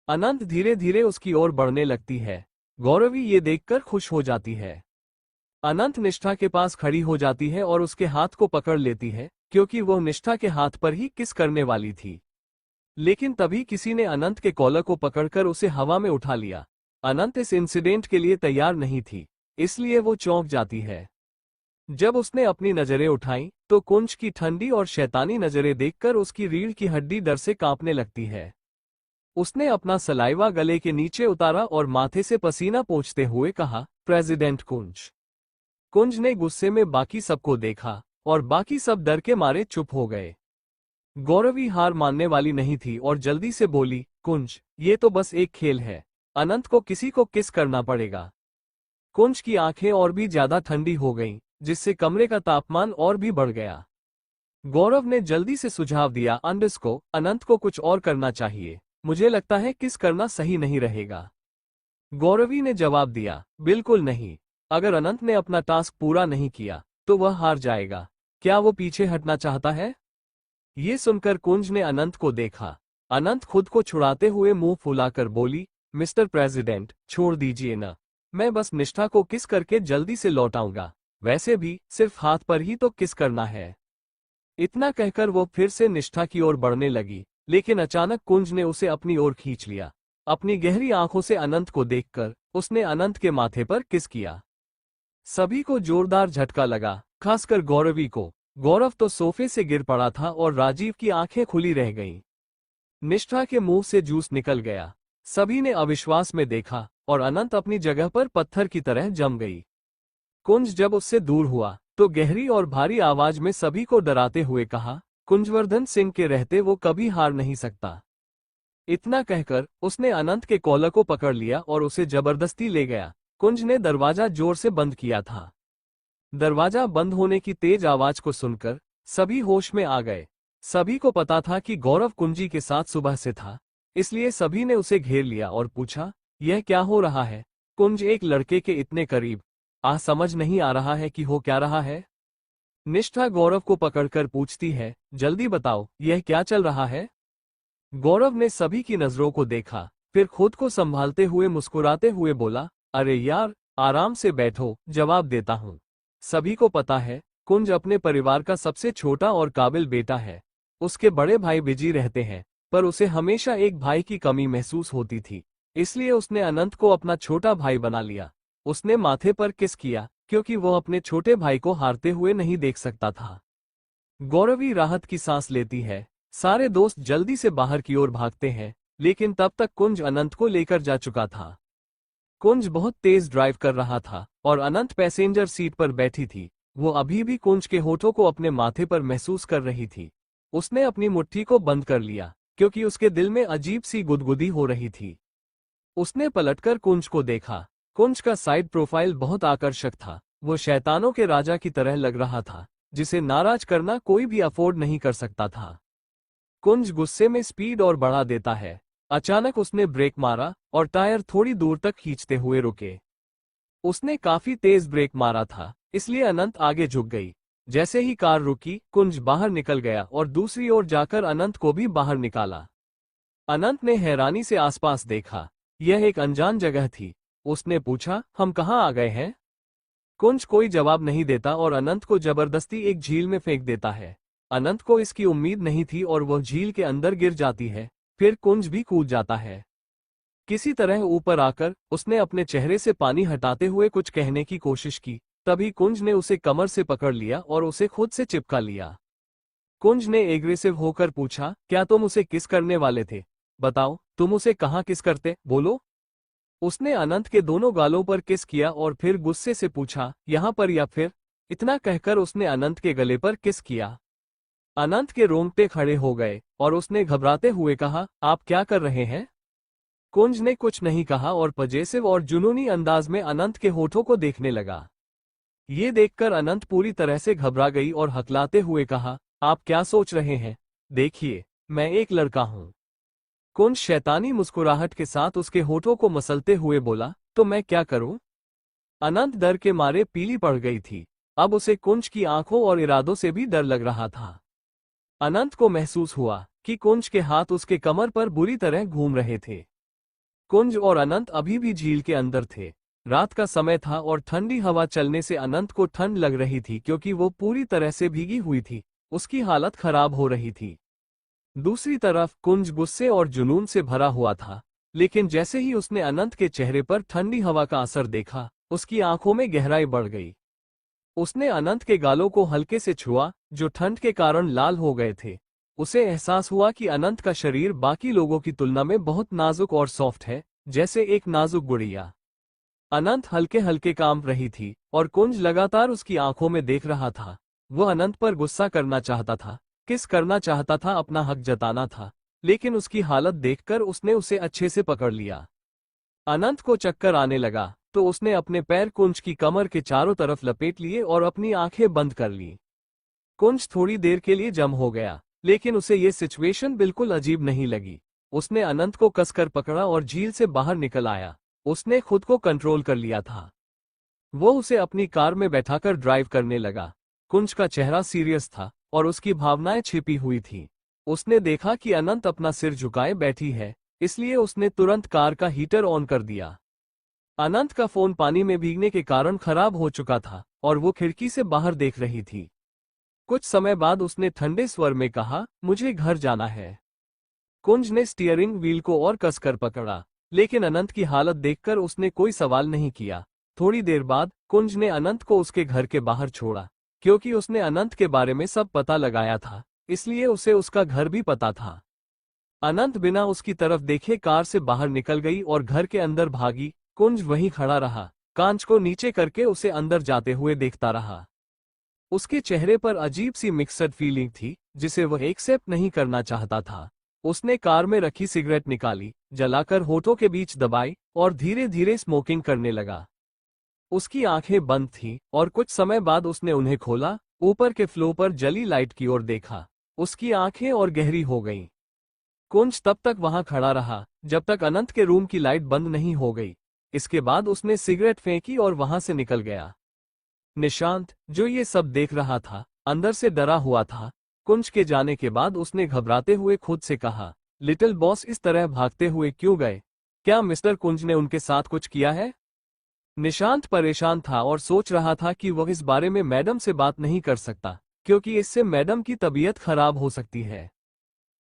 अनंत धीरे धीरे उसकी ओर बढ़ने लगती है। गौरवी ये देखकर खुश हो जाती है। अनंत निष्ठा के पास खड़ी हो जाती है और उसके हाथ को पकड़ लेती है, क्योंकि वो निष्ठा के हाथ पर ही किस करने वाली थी। लेकिन तभी किसी ने अनंत के कॉलर को पकड़कर उसे हवा में उठा लिया। अनंत इस इंसिडेंट के लिए तैयार नहीं थी, इसलिए वो चौंक जाती है। जब उसने अपनी नजरें उठाईं, तो कुंज की ठंडी और शैतानी नजरें देखकर उसकी रीढ़ की हड्डी डर से कांपने लगती है। उसने अपना सलाइवा गले के नीचे उतारा और माथे से पसीना पोंछते हुए कहा, प्रेसिडेंट कुंज। कुंज ने गुस्से में बाकी सबको देखा और बाकी सब डर के मारे चुप हो गए। गौरवी हार मानने वाली नहीं थी और जल्दी से बोली, कुंज, ये तो बस एक खेल है। अनंत को किसी को किस करना पड़ेगा। कुंज की आंखें और भी ज्यादा ठंडी हो गईं, जिससे कमरे का तापमान और भी बढ़ गया। गौरव ने जल्दी से सुझाव दिया, अंडस को अनंत को कुछ और करना चाहिए। मुझे लगता है किस करना सही नहीं रहेगा। गौरवी ने जवाब दिया, बिल्कुल नहीं। अगर अनंत ने अपना टास्क पूरा नहीं किया तो वह हार जाएगा। क्या वो पीछे हटना चाहता है? ये सुनकर कुंज ने अनंत को देखा। अनंत खुद को छुड़ाते हुए मुंह फुलाकर बोली, मिस्टर प्रेसिडेंट, छोड़ दीजिए न। मैं बस निष्ठा को किस करके जल्दी से लौट आऊंगा। वैसे भी सिर्फ हाथ पर ही तो किस करना है। इतना कहकर वो फिर से निष्ठा की ओर बढ़ने लगी, लेकिन अचानक कुंज ने उसे अपनी ओर खींच लिया। अपनी गहरी आंखों से अनंत को देखकर उसने अनंत के माथे पर किस किया। सभी को जोरदार झटका लगा, खासकर गौरवी को। गौरव तो सोफे से गिर पड़ा था और राजीव की आंखें खुली रह गईं। निष्ठा के मुंह से जूस निकल गया। सभी ने अविश्वास में देखा और अनंत अपनी जगह पर पत्थर की तरह जम गई। कुंज जब उससे दूर हुआ तो गहरी और भारी आवाज में सभी को डराते हुए कहा, कुंजवर्धन सिंह के रहते वो कभी हार नहीं सकता। इतना कहकर उसने अनंत के कॉलर को पकड़ लिया और उसे जबरदस्ती ले गया। कुंज ने दरवाजा जोर से बंद किया था। दरवाजा बंद होने की तेज आवाज को सुनकर सभी होश में आ गए। सभी को पता था कि गौरव कुंजी के साथ सुबह से था, इसलिए सभी ने उसे घेर लिया और पूछा, यह क्या हो रहा है? कुंज एक लड़के के इतने करीब, समझ नहीं आ रहा है कि हो क्या रहा है। निष्ठा गौरव को पकड़कर पूछती है, जल्दी बताओ, यह क्या चल रहा है? गौरव ने सभी की नजरों को देखा, फिर खुद को संभालते हुए मुस्कुराते हुए बोला, अरे यार, आराम से बैठो, जवाब देता हूँ। सभी को पता है, कुंज अपने परिवार का सबसे छोटा और काबिल बेटा है। उसके बड़े भाई बिजी रहते हैं, पर उसे हमेशा एक भाई की कमी महसूस होती थी, इसलिए उसने अनंत को अपना छोटा भाई बना लिया। उसने माथे पर किस किया, क्योंकि वह अपने छोटे भाई को हारते हुए नहीं देख सकता था। गौरवी राहत की सांस लेती है। सारे दोस्त जल्दी से बाहर की ओर भागते हैं, लेकिन तब तक कुंज अनंत को लेकर जा चुका था। कुंज बहुत तेज ड्राइव कर रहा था और अनंत पैसेंजर सीट पर बैठी थी। वो अभी भी कुंज के होठों को अपने माथे पर महसूस कर रही थी। उसने अपनी मुट्ठी को बंद कर लिया, क्योंकि उसके दिल में अजीब सी गुदगुदी हो रही थी। उसने पलटकर कुंज को देखा। कुंज का साइड प्रोफाइल बहुत आकर्षक था। वो शैतानों के राजा की तरह लग रहा था, जिसे नाराज करना कोई भी अफोर्ड नहीं कर सकता था। कुंज गुस्से में स्पीड और बढ़ा देता है। अचानक उसने ब्रेक मारा और टायर थोड़ी दूर तक खींचते हुए रुके। उसने काफी तेज ब्रेक मारा था, इसलिए अनंत आगे झुक गई। जैसे ही कार रुकी, कुंज बाहर निकल गया और दूसरी ओर जाकर अनंत को भी बाहर निकाला। अनंत ने हैरानी से आसपास देखा। यह एक अनजान जगह थी। उसने पूछा, हम कहाँ आ गए हैं? कुंज कोई जवाब नहीं देता और अनंत को जबरदस्ती एक झील में फेंक देता है। अनंत को इसकी उम्मीद नहीं थी और वह झील के अंदर गिर जाती है। फिर कुंज भी कूद जाता है। किसी तरह ऊपर आकर उसने अपने चेहरे से पानी हटाते हुए कुछ कहने की कोशिश की। तभी कुंज ने उसे कमर से पकड़ लिया और उसे खुद से चिपका लिया। कुंज ने एग्रेसिव होकर पूछा, क्या तुम उसे किस करने वाले थे? बताओ, तुम उसे कहाँ किस करते, बोलो। उसने अनंत के दोनों गालों पर किस किया और फिर गुस्से से पूछा, यहाँ पर या फिर? इतना कहकर उसने अनंत के गले पर किस किया। अनंत के रोंगटे खड़े हो गए और उसने घबराते हुए कहा, आप क्या कर रहे हैं? कुंज ने कुछ नहीं कहा और पजेसिव और जुनूनी अंदाज में अनंत के होठों को देखने लगा। ये देखकर अनंत पूरी तरह से घबरा गई और हकलाते हुए कहा, आप क्या सोच रहे हैं? देखिए, मैं एक लड़का हूं। कुंज शैतानी मुस्कुराहट के साथ उसके होठों को मसलते हुए बोला, तो मैं क्या करूं? अनंत डर के मारे पीली पड़ गई थी। अब उसे कुंज की आंखों और इरादों से भी डर लग रहा था। अनंत को महसूस हुआ कि कुंज के हाथ उसके कमर पर बुरी तरह घूम रहे थे। कुंज और अनंत अभी भी झील के अंदर थे। रात का समय था और ठंडी हवा चलने से अनंत को ठंड लग रही थी क्योंकि वो पूरी तरह से भीगी हुई थी। उसकी हालत खराब हो रही थी। दूसरी तरफ कुंज गुस्से और जुनून से भरा हुआ था, लेकिन जैसे ही उसने अनंत के चेहरे पर ठंडी हवा का असर देखा, उसकी आंखों में गहराई बढ़ गई। उसने अनंत के गालों को हल्के से छुआ, जो ठंड के कारण लाल हो गए थे। उसे एहसास हुआ कि अनंत का शरीर बाकी लोगों की तुलना में बहुत नाजुक और सॉफ्ट है, जैसे एक नाजुक गुड़िया। अनंत हल्के हल्के कांप रही थी और कुंज लगातार उसकी आंखों में देख रहा था। वो अनंत पर गुस्सा करना चाहता था, किस करना चाहता था, अपना हक जताना था, लेकिन उसकी हालत देखकर उसने उसे अच्छे से पकड़ लिया। अनंत को चक्कर आने लगा तो उसने अपने पैर कुंज की कमर के चारों तरफ लपेट लिए और अपनी आंखें बंद कर ली। कुंज थोड़ी देर के लिए जम हो गया, लेकिन उसे ये सिचुएशन बिल्कुल अजीब नहीं लगी। उसने अनंत को कसकर पकड़ा और झील से बाहर निकल आया। उसने खुद को कंट्रोल कर लिया था। वो उसे अपनी कार में बैठाकर ड्राइव करने लगा। कुंज का चेहरा सीरियस था और उसकी भावनाएं छिपी हुई थी। उसने देखा कि अनंत अपना सिर झुकाए बैठी है, इसलिए उसने तुरंत कार का हीटर ऑन कर दिया। अनंत का फोन पानी में भीगने के कारण खराब हो चुका था और वो खिड़की से बाहर देख रही थी। कुछ समय बाद उसने ठंडे स्वर में कहा, मुझे घर जाना है। कुंज ने स्टीयरिंग व्हील को और कसकर पकड़ा, लेकिन अनंत की हालत देखकर उसने कोई सवाल नहीं किया। थोड़ी देर बाद कुंज ने अनंत को उसके घर के बाहर छोड़ा। क्योंकि उसने अनंत के बारे में सब पता लगाया था, इसलिए उसे उसका घर भी पता था। अनंत बिना उसकी तरफ देखे कार से बाहर निकल गई और घर के अंदर भागी। कुंज वहीं खड़ा रहा, कांच को नीचे करके उसे अंदर जाते हुए देखता रहा। उसके चेहरे पर अजीब सी मिक्सड फीलिंग थी, जिसे वह एक्सेप्ट नहीं करना चाहता था। उसने कार में रखी सिगरेट निकाली, जलाकर होठों के बीच दबाई और धीरे धीरे स्मोकिंग करने लगा। उसकी आंखें बंद थीं और कुछ समय बाद उसने उन्हें खोला, ऊपर के फ्लो पर जली लाइट की ओर देखा। उसकी आंखें और गहरी हो गईं। कुंज तब तक वहां खड़ा रहा जब तक अनंत के रूम की लाइट बंद नहीं हो गई। इसके बाद उसने सिगरेट फेंकी और वहां से निकल गया। निशांत, जो ये सब देख रहा था, अंदर से डरा हुआ था। कुंज के जाने के बाद उसने घबराते हुए खुद से कहा, लिटिल बॉस इस तरह भागते हुए क्यों गए? क्या मिस्टर कुंज ने उनके साथ कुछ किया है? निशांत परेशान था और सोच रहा था कि वह इस बारे में मैडम से बात नहीं कर सकता, क्योंकि इससे मैडम की तबीयत खराब हो सकती है।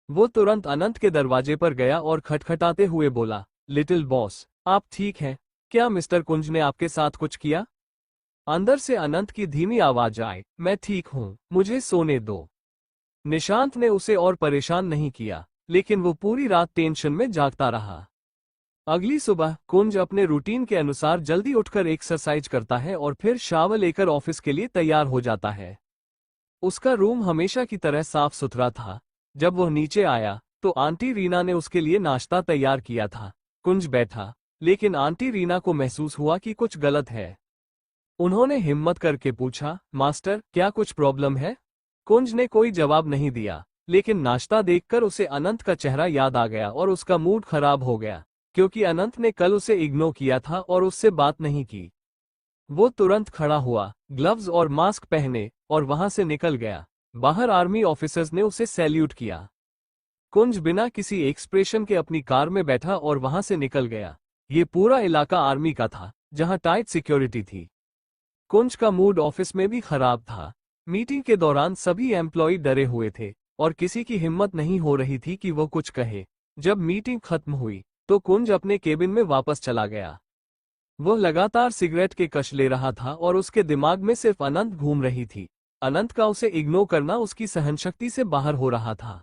वो तुरंत अनंत के दरवाजे पर गया और खटखटाते हुए बोला, लिटिल बॉस, आप ठीक हैं? क्या मिस्टर कुंज ने आपके साथ कुछ किया? अंदर से अनंत की धीमी आवाज आई, मैं ठीक हूं, मुझे सोने दो। निशांत ने उसे और परेशान नहीं किया, लेकिन वो पूरी रात टेंशन में जागता रहा। अगली सुबह कुंज अपने रूटीन के अनुसार जल्दी उठकर एक्सरसाइज करता है और फिर शावर लेकर ऑफिस के लिए तैयार हो जाता है। उसका रूम हमेशा की तरह साफ सुथरा था। जब वह नीचे आया तो आंटी रीना ने उसके लिए नाश्ता तैयार किया था। कुंज बैठा, लेकिन आंटी रीना को महसूस हुआ कि कुछ गलत है। उन्होंने हिम्मत करके पूछा, मास्टर, क्या कुछ प्रॉब्लम है? कुंज ने कोई जवाब नहीं दिया, लेकिन नाश्ता देखकर उसे अनंत का चेहरा याद आ गया और उसका मूड खराब हो गया, क्योंकि अनंत ने कल उसे इग्नोर किया था और उससे बात नहीं की। वो तुरंत खड़ा हुआ, ग्लव्स और मास्क पहने, और वहां से निकल गया। बाहर आर्मी ऑफिसर्स ने उसे सैल्यूट किया। कुंज बिना किसी एक्सप्रेशन के अपनी कार में बैठा और वहां से निकल गया। ये पूरा इलाका आर्मी का था, जहां टाइट सिक्योरिटी थी। कुंज का मूड ऑफिस में भी खराब था। मीटिंग के दौरान सभी एम्प्लॉय डरे हुए थे और किसी की हिम्मत नहीं हो रही थी कि वो कुछ कहे। जब मीटिंग खत्म हुई तो कुंज अपने केबिन में वापस चला गया। वह लगातार सिगरेट के कश ले रहा था और उसके दिमाग में सिर्फ अनंत घूम रही थी। अनंत का उसे इग्नोर करना उसकी सहनशक्ति से बाहर हो रहा था।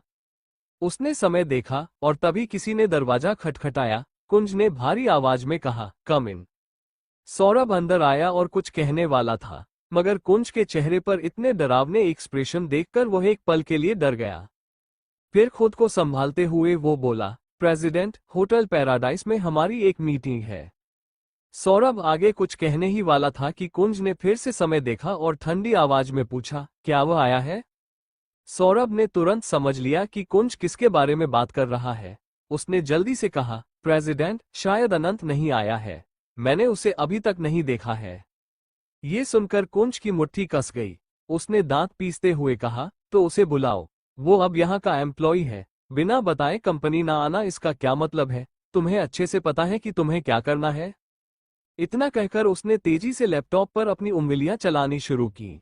उसने समय देखा और तभी किसी ने दरवाजा खटखटाया। कुंज ने भारी आवाज में कहा, कम इन। सौरभ अंदर आया और कुछ कहने वाला था, मगर कुंज के चेहरे पर इतने डरावने एक्सप्रेशन देखकर वह एक पल के लिए डर गया। फिर खुद को संभालते हुए वो बोला, प्रेसिडेंट, होटल पैराडाइस में हमारी एक मीटिंग है। सौरभ आगे कुछ कहने ही वाला था कि कुंज ने फिर से समय देखा और ठंडी आवाज में पूछा, क्या वह आया है? सौरभ ने तुरंत समझ लिया कि कुंज किसके बारे में बात कर रहा है। उसने जल्दी से कहा, प्रेसिडेंट, शायद अनंत नहीं आया है। मैंने उसे अभी तक नहीं देखा है। ये सुनकर कुंज की मुट्ठी कस गई। उसने दांत पीसते हुए कहा, तो उसे बुलाओ। वो अब यहाँ का एम्प्लॉय है। बिना बताए कंपनी ना आना इसका क्या मतलब है? तुम्हें अच्छे से पता है कि तुम्हें क्या करना है। इतना कहकर उसने तेजी से लैपटॉप पर अपनी उंगलियां चलानी शुरू की।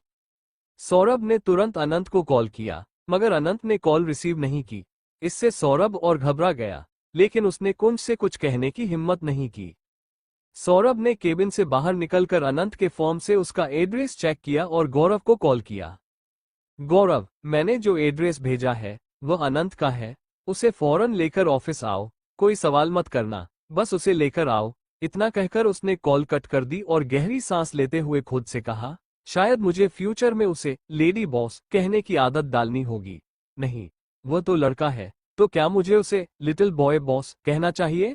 सौरभ ने तुरंत अनंत को कॉल किया, मगर अनंत ने कॉल रिसीव नहीं की। इससे सौरभ और घबरा गया, लेकिन उसने कुंज से कुछ कहने की हिम्मत नहीं की। सौरभ ने केबिन से बाहर निकलकर अनंत के फॉर्म से उसका एड्रेस चेक किया और गौरव को कॉल किया। गौरव, मैंने जो एड्रेस भेजा है वह अनंत का है। उसे फौरन लेकर ऑफिस आओ। कोई सवाल मत करना, बस उसे लेकर आओ। इतना कहकर उसने कॉल कट कर दी और गहरी सांस लेते हुए खुद से कहा, शायद मुझे फ्यूचर में उसे लेडी बॉस कहने की आदत डालनी होगी। नहीं, वह तो लड़का है, तो क्या मुझे उसे लिटिल बॉय बॉस कहना चाहिए?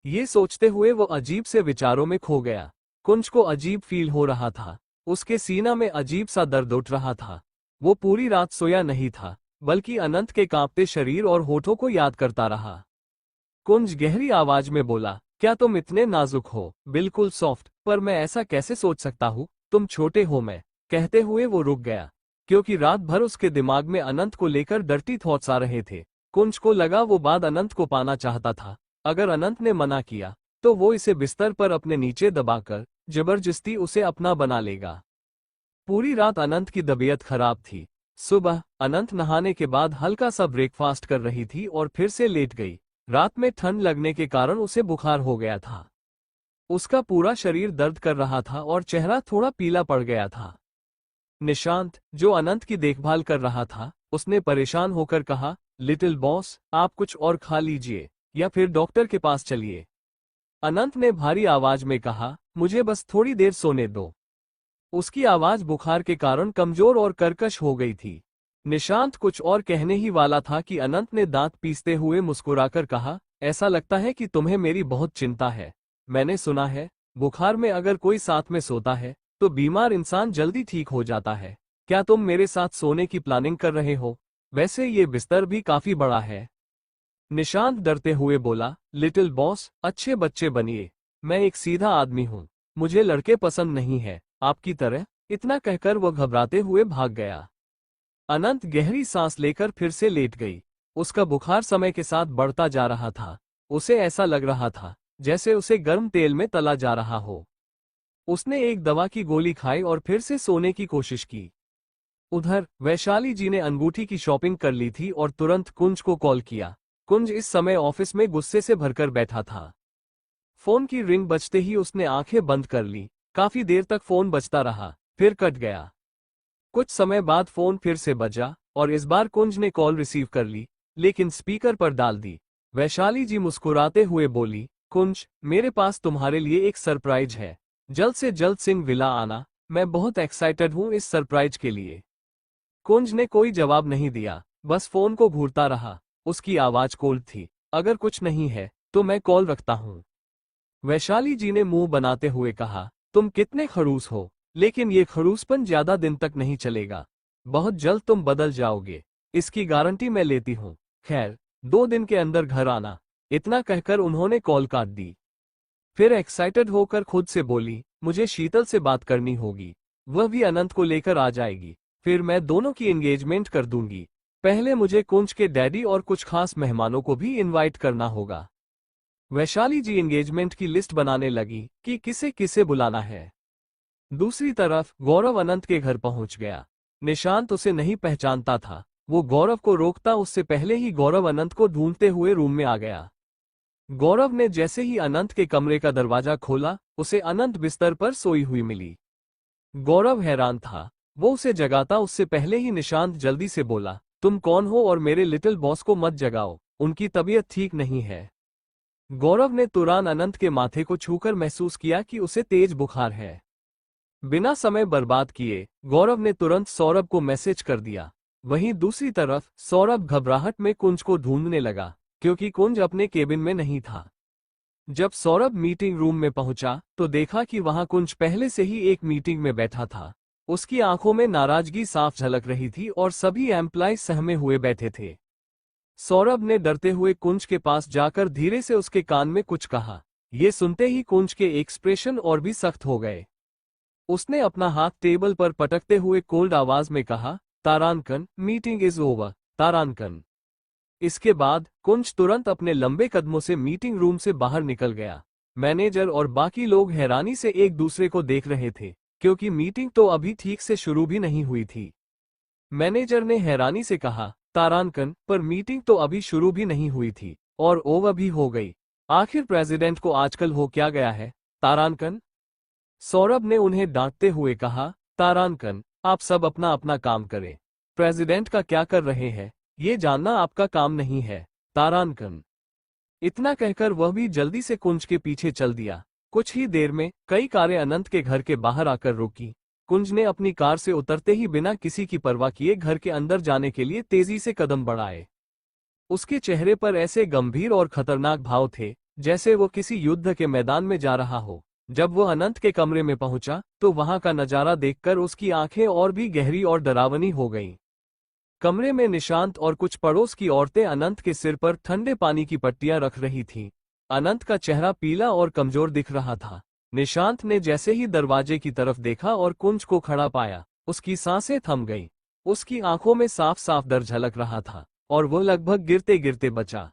ये सोचते हुए वो अजीब से विचारों में खो गया। कुंज को अजीब फील हो रहा था। उसके सीना में अजीब सा दर्द उठ रहा था। वो पूरी रात सोया नहीं था, बल्कि अनंत के कांपते शरीर और होठों को याद करता रहा। कुंज गहरी आवाज में बोला, क्या तुम इतने नाजुक हो? बिल्कुल सॉफ्ट, पर मैं ऐसा कैसे सोच सकता हूँ? तुम छोटे हो। मैं कहते हुए वो रुक गया, क्योंकि रात भर उसके दिमाग में अनंत को लेकर डर्टी थॉट्स आ रहे थे। कुंज को लगा वो बाद अनंत को पाना चाहता था। अगर अनंत ने मना किया तो वो इसे बिस्तर पर अपने नीचे दबाकर जबरदस्ती उसे अपना बना लेगा। पूरी रात अनंत की तबीयत खराब थी। सुबह अनंत नहाने के बाद हल्का सा ब्रेकफास्ट कर रही थी और फिर से लेट गई। रात में ठंड लगने के कारण उसे बुखार हो गया था। उसका पूरा शरीर दर्द कर रहा था और चेहरा थोड़ा पीला पड़ गया था। निशांत, जो अनंत की देखभाल कर रहा था, उसने परेशान होकर कहा, लिटिल बॉस, आप कुछ और खा लीजिए या फिर डॉक्टर के पास चलिए। अनंत ने भारी आवाज में कहा, मुझे बस थोड़ी देर सोने दो। उसकी आवाज बुखार के कारण कमजोर और कर्कश हो गई थी। निशांत कुछ और कहने ही वाला था कि अनंत ने दांत पीसते हुए मुस्कुराकर कहा, ऐसा लगता है कि तुम्हें मेरी बहुत चिंता है। मैंने सुना है, बुखार में अगर कोई साथ में सोता है तो बीमार इंसान जल्दी ठीक हो जाता है। क्या तुम मेरे साथ सोने की प्लानिंग कर रहे हो? वैसे ये बिस्तर भी काफी बड़ा है। निशांत डरते हुए बोला, लिटिल बॉस, अच्छे बच्चे बनिए। मैं एक सीधा आदमी हूँ। मुझे लड़के पसंद नहीं है, आपकी तरह। इतना कहकर वो घबराते हुए भाग गया। अनंत गहरी सांस लेकर फिर से लेट गई। उसका बुखार समय के साथ बढ़ता जा रहा था। उसे ऐसा लग रहा था जैसे उसे गर्म तेल में तला जा रहा हो। उसने एक दवा की गोली खाई और फिर से सोने की कोशिश की। उधर वैशाली जी ने अंगूठी की शॉपिंग कर ली थी और तुरंत कुंज को कॉल किया। कुंज इस समय ऑफिस में गुस्से से भरकर बैठा था। फोन की रिंग बजते ही उसने आंखें बंद कर ली। काफी देर तक फोन बजता रहा, फिर कट गया। कुछ समय बाद फोन फिर से बजा और इस बार कुंज ने कॉल रिसीव कर ली, लेकिन स्पीकर पर डाल दी। वैशाली जी मुस्कुराते हुए बोली, कुंज, मेरे पास तुम्हारे लिए एक सरप्राइज है। जल्द से जल्द सिंह विला आना। मैं बहुत एक्साइटेड हूँ इस सरप्राइज के लिए। कुंज ने कोई जवाब नहीं दिया, बस फोन को घूरता रहा। उसकी आवाज कोल्ड थी। अगर कुछ नहीं है तो मैं कॉल रखता हूँ। वैशाली जी ने मुंह बनाते हुए कहा, तुम कितने खड़ूस हो, लेकिन ये खड़ूसपन ज्यादा दिन तक नहीं चलेगा। बहुत जल्द तुम बदल जाओगे, इसकी गारंटी मैं लेती हूँ। खैर, 2 दिन के अंदर घर आना। इतना कहकर उन्होंने कॉल काट दी। फिर एक्साइटेड होकर खुद से बोली, मुझे शीतल से बात करनी होगी। वह भी अनंत को लेकर आ जाएगी। फिर मैं दोनों की एंगेजमेंट कर दूंगी। पहले मुझे कुंज के डैडी और कुछ खास मेहमानों को भी इनवाइट करना होगा। वैशाली जी एंगेजमेंट की लिस्ट बनाने लगी कि किसे किसे बुलाना है। दूसरी तरफ गौरव अनंत के घर पहुंच गया। निशांत उसे नहीं पहचानता था। वो गौरव को रोकता उससे पहले ही गौरव अनंत को ढूंढते हुए रूम में आ गया। गौरव ने जैसे ही अनंत के कमरे का दरवाजा खोला, उसे अनंत बिस्तर पर सोई हुई मिली। गौरव हैरान था। वो उसे जगाता उससे पहले ही निशांत जल्दी से बोला, तुम कौन हो और मेरे लिटिल बॉस को मत जगाओ, उनकी तबीयत ठीक नहीं है। गौरव ने तुरंत अनंत के माथे को छूकर महसूस किया कि उसे तेज बुखार है। बिना समय बर्बाद किए गौरव ने तुरंत सौरभ को मैसेज कर दिया। वहीं दूसरी तरफ सौरभ घबराहट में कुंज को ढूंढने लगा, क्योंकि कुंज अपने केबिन में नहीं था। जब सौरभ मीटिंग रूम में पहुंचा तो देखा कि वहां कुंज पहले से ही एक मीटिंग में बैठा था। उसकी आंखों में नाराजगी साफ झलक रही थी और सभी एम्प्लॉय सहमे हुए बैठे थे। सौरभ ने डरते हुए कुंज के पास जाकर धीरे से उसके कान में कुछ कहा। ये सुनते ही कुंज के एक्सप्रेशन और भी सख्त हो गए। उसने अपना हाथ टेबल पर पटकते हुए कोल्ड आवाज में कहा, तारांकन, मीटिंग इज ओवर, तारांकन। इसके बाद कुंज तुरंत अपने लंबे कदमों से मीटिंग रूम से बाहर निकल गया। मैनेजर और बाकी लोग हैरानी से एक दूसरे को देख रहे थे, क्योंकि मीटिंग तो अभी ठीक से शुरू भी नहीं हुई थी। मैनेजर ने हैरानी से कहा, तारांकन, पर मीटिंग तो अभी शुरू भी नहीं हुई थी और ओवर भी हो गई। आखिर प्रेसिडेंट को आजकल हो क्या गया है, तारांकन? सौरभ ने उन्हें डांटते हुए कहा, तारांकन, आप सब अपना अपना काम करें। प्रेसिडेंट का क्या कर रहे हैं, ये जानना आपका काम नहीं है, तारांकन। इतना कहकर वह भी जल्दी से कुंज के पीछे चल दिया। कुछ ही देर में कई कारें अनंत के घर के बाहर आकर रुकी। कुंज ने अपनी कार से उतरते ही बिना किसी की परवाह किए घर के अंदर जाने के लिए तेजी से कदम बढ़ाए। उसके चेहरे पर ऐसे गंभीर और खतरनाक भाव थे, जैसे वो किसी युद्ध के मैदान में जा रहा हो। जब वो अनंत के कमरे में पहुंचा तो वहां का नजारा देखकर उसकी आंखें और भी गहरी और डरावनी हो गईं। कमरे में निशांत और कुछ पड़ोस की औरतें अनंत के सिर पर ठंडे पानी की पट्टियां रख रही थीं। अनंत का चेहरा पीला और कमजोर दिख रहा था। निशांत ने जैसे ही दरवाजे की तरफ देखा और कुंज को खड़ा पाया, उसकी सांसें थम गईं। उसकी आंखों में साफ साफ डर झलक रहा था और वो लगभग गिरते गिरते बचा।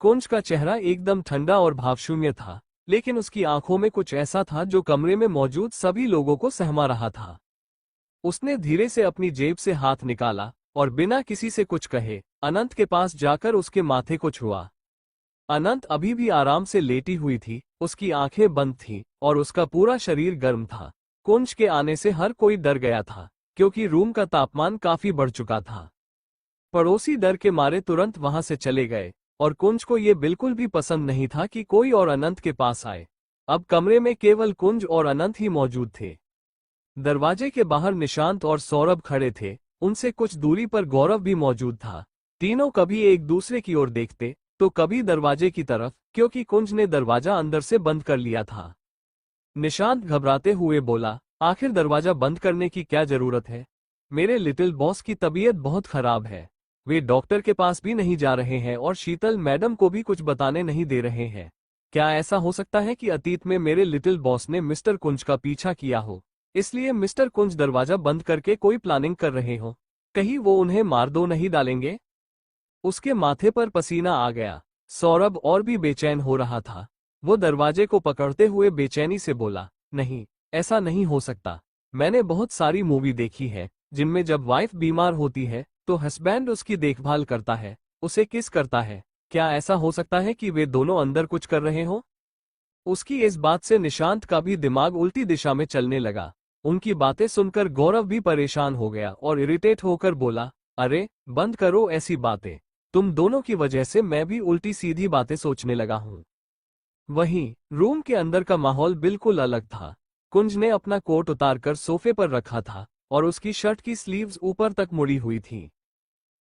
कुंज का चेहरा एकदम ठंडा और भावशून्य था, लेकिन उसकी आंखों में कुछ ऐसा था जो कमरे में मौजूद सभी लोगों को सहमा रहा था। उसने धीरे से अपनी जेब से हाथ निकाला और बिना किसी से कुछ कहे अनंत के पास जाकर उसके माथे को छुआ। अनंत अभी भी आराम से लेटी हुई थी, उसकी आंखें बंद थीं और उसका पूरा शरीर गर्म था। कुंज के आने से हर कोई डर गया था, क्योंकि रूम का तापमान काफी बढ़ चुका था। पड़ोसी डर के मारे तुरंत वहां से चले गए और कुंज को ये बिल्कुल भी पसंद नहीं था कि कोई और अनंत के पास आए। अब कमरे में केवल कुंज और अनंत ही मौजूद थे। दरवाजे के बाहर निशांत और सौरभ खड़े थे, उनसे कुछ दूरी पर गौरव भी मौजूद था। तीनों कभी एक दूसरे की ओर देखते तो कभी दरवाजे की तरफ, क्योंकि कुंज ने दरवाजा अंदर से बंद कर लिया था। निशांत घबराते हुए बोला, आखिर दरवाजा बंद करने की क्या जरूरत है? मेरे लिटिल बॉस की तबीयत बहुत खराब है। वे डॉक्टर के पास भी नहीं जा रहे हैं और शीतल मैडम को भी कुछ बताने नहीं दे रहे हैं। क्या ऐसा हो सकता है कि अतीत में मेरे लिटिल बॉस ने मिस्टर कुंज का पीछा किया हो, इसलिए मिस्टर कुंज दरवाजा बंद करके कोई प्लानिंग कर रहे हो? कहीं वो उन्हें मार दो नहीं डालेंगे? उसके माथे पर पसीना आ गया। सौरभ और भी बेचैन हो रहा था। वो दरवाजे को पकड़ते हुए बेचैनी से बोला, नहीं, ऐसा नहीं हो सकता। मैंने बहुत सारी मूवी देखी है जिनमें जब वाइफ बीमार होती है तो हस्बैंड उसकी देखभाल करता है, उसे किस करता है। क्या ऐसा हो सकता है कि वे दोनों अंदर कुछ कर रहे हो? उसकी इस बात से निशांत का भी दिमाग उल्टी दिशा में चलने लगा। उनकी बातें सुनकर गौरव भी परेशान हो गया और इरिटेट होकर बोला, अरे बंद करो ऐसी बातें। तुम दोनों की वजह से मैं भी उल्टी सीधी बातें सोचने लगा हूं। वहीं रूम के अंदर का माहौल बिल्कुल अलग था। कुंज ने अपना कोट उतारकर सोफे पर रखा था और उसकी शर्ट की स्लीव्स ऊपर तक मुड़ी हुई थी।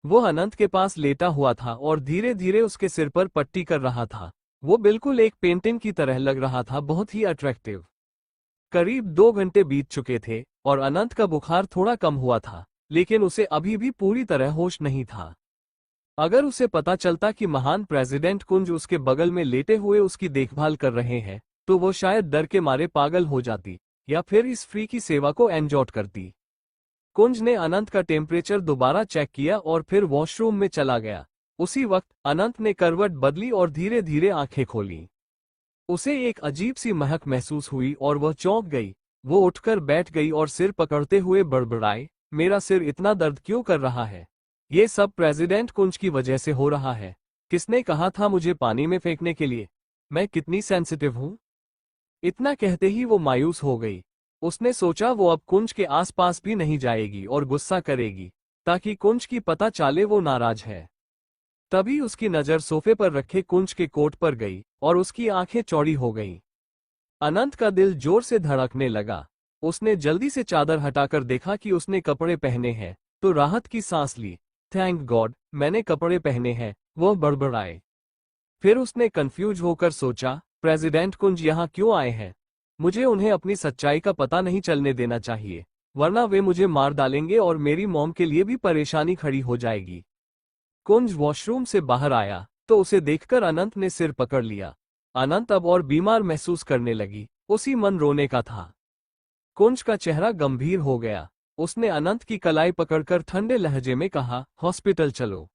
वो अनंत के पास लेटा हुआ था और धीरे धीरे उसके सिर पर पट्टी कर रहा था। वो बिल्कुल एक पेंटिंग की तरह लग रहा था, बहुत ही अट्रैक्टिव। करीब 2 घंटे बीत चुके थे और अनंत का बुखार थोड़ा कम हुआ था, लेकिन उसे अभी भी पूरी तरह होश नहीं था। अगर उसे पता चलता कि महान प्रेसिडेंट कुंज उसके बगल में लेटे हुए उसकी देखभाल कर रहे हैं, तो वो शायद डर के मारे पागल हो जाती या फिर इस फ्री की सेवा को एंजॉय करती। कुंज ने अनंत का टेम्परेचर दोबारा चेक किया और फिर वॉशरूम में चला गया। उसी वक्त अनंत ने करवट बदली और धीरे धीरे आंखें खोली। उसे एक अजीब सी महक महसूस हुई और वह चौंक गई। वो उठकर बैठ गई और सिर पकड़ते हुए बड़बड़ाई, मेरा सिर इतना दर्द क्यों कर रहा है? ये सब प्रेसिडेंट कुंज की वजह से हो रहा है। किसने कहा था मुझे पानी में फेंकने के लिए? मैं कितनी सेंसिटिव हूं? इतना कहते ही वो मायूस हो गई। उसने सोचा वो अब कुंज के आसपास भी नहीं जाएगी और गुस्सा करेगी, ताकि कुंज की पता चले वो नाराज है। तभी उसकी नजर सोफे पर रखे कुंज के कोट पर गई और उसकी आंखें चौड़ी हो गईं। अनंत का दिल जोर से धड़कने लगा। उसने जल्दी से चादर हटाकर देखा कि उसने कपड़े पहने हैं, तो राहत की सांस ली। थैंक गॉड, मैंने कपड़े पहने हैं, वह बड़बड़ाए। फिर उसने कंफ्यूज होकर सोचा, प्रेसिडेंट कुंज यहाँ क्यों आए हैं? मुझे उन्हें अपनी सच्चाई का पता नहीं चलने देना चाहिए, वरना वे मुझे मार डालेंगे और मेरी मॉम के लिए भी परेशानी खड़ी हो जाएगी। कुंज वॉशरूम से बाहर आया तो उसे देखकर अनंत ने सिर पकड़ लिया। अनंत अब और बीमार महसूस करने लगी, उसी मन रोने का था। कुंज का चेहरा गंभीर हो गया। उसने अनंत की कलाई पकड़कर ठंडे लहजे में कहा, हॉस्पिटल चलो।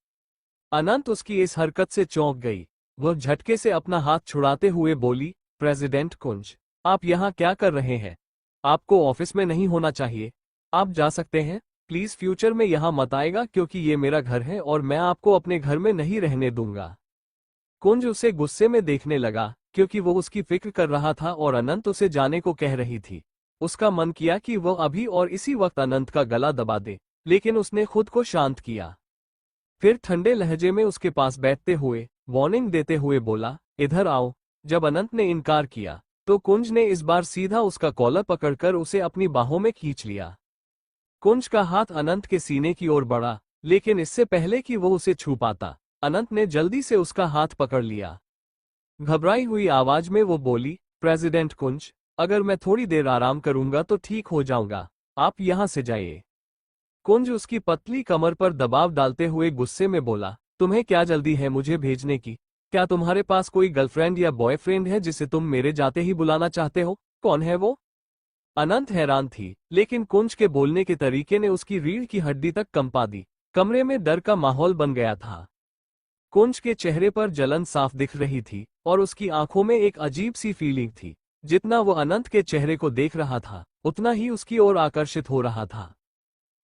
अनंत उसकी इस हरकत से चौंक गई। वह झटके से अपना हाथ छुड़ाते हुए बोली, प्रेसिडेंट कुंज, आप यहाँ क्या कर रहे हैं? आपको ऑफिस में नहीं होना चाहिए। आप जा सकते हैं, प्लीज फ्यूचर में यहाँ मत आएगा, क्योंकि ये मेरा घर है और मैं आपको अपने घर में नहीं रहने दूंगा। कुंज उसे गुस्से में देखने लगा, क्योंकि वो उसकी फिक्र कर रहा था और अनंत उसे जाने को कह रही थी। उसका मन किया कि वह अभी और इसी वक्त अनंत का गला दबा दे, लेकिन उसने खुद को शांत किया। फिर ठंडे लहजे में उसके पास बैठते हुए वार्निंग देते हुए बोला, इधर आओ। जब अनंत ने इनकार किया तो कुंज ने इस बार सीधा उसका कॉलर पकड़कर उसे अपनी बाहों में खींच लिया। कुंज का हाथ अनंत के सीने की ओर बढ़ा, लेकिन इससे पहले कि वो उसे छू पाता, अनंत ने जल्दी से उसका हाथ पकड़ लिया। घबराई हुई आवाज में वो बोली, प्रेसिडेंट कुंज, अगर मैं थोड़ी देर आराम करूंगा तो ठीक हो जाऊंगा, आप यहां से जाइए। कुंज उसकी पतली कमर पर दबाव डालते हुए गुस्से में बोला, तुम्हें क्या जल्दी है मुझे भेजने की? क्या तुम्हारे पास कोई गर्लफ्रेंड या बॉयफ्रेंड है जिसे तुम मेरे जाते ही बुलाना चाहते हो? कौन है वो? अनंत हैरान थी, लेकिन कुंज के बोलने के तरीके ने उसकी रीढ़ की हड्डी तक कंपा दी। कमरे में डर का माहौल बन गया था। कुंज के चेहरे पर जलन साफ दिख रही थी और उसकी आंखों में एक अजीब सी फीलिंग थी। जितना वो अनंत के चेहरे को देख रहा था, उतना ही उसकी ओर आकर्षित हो रहा था।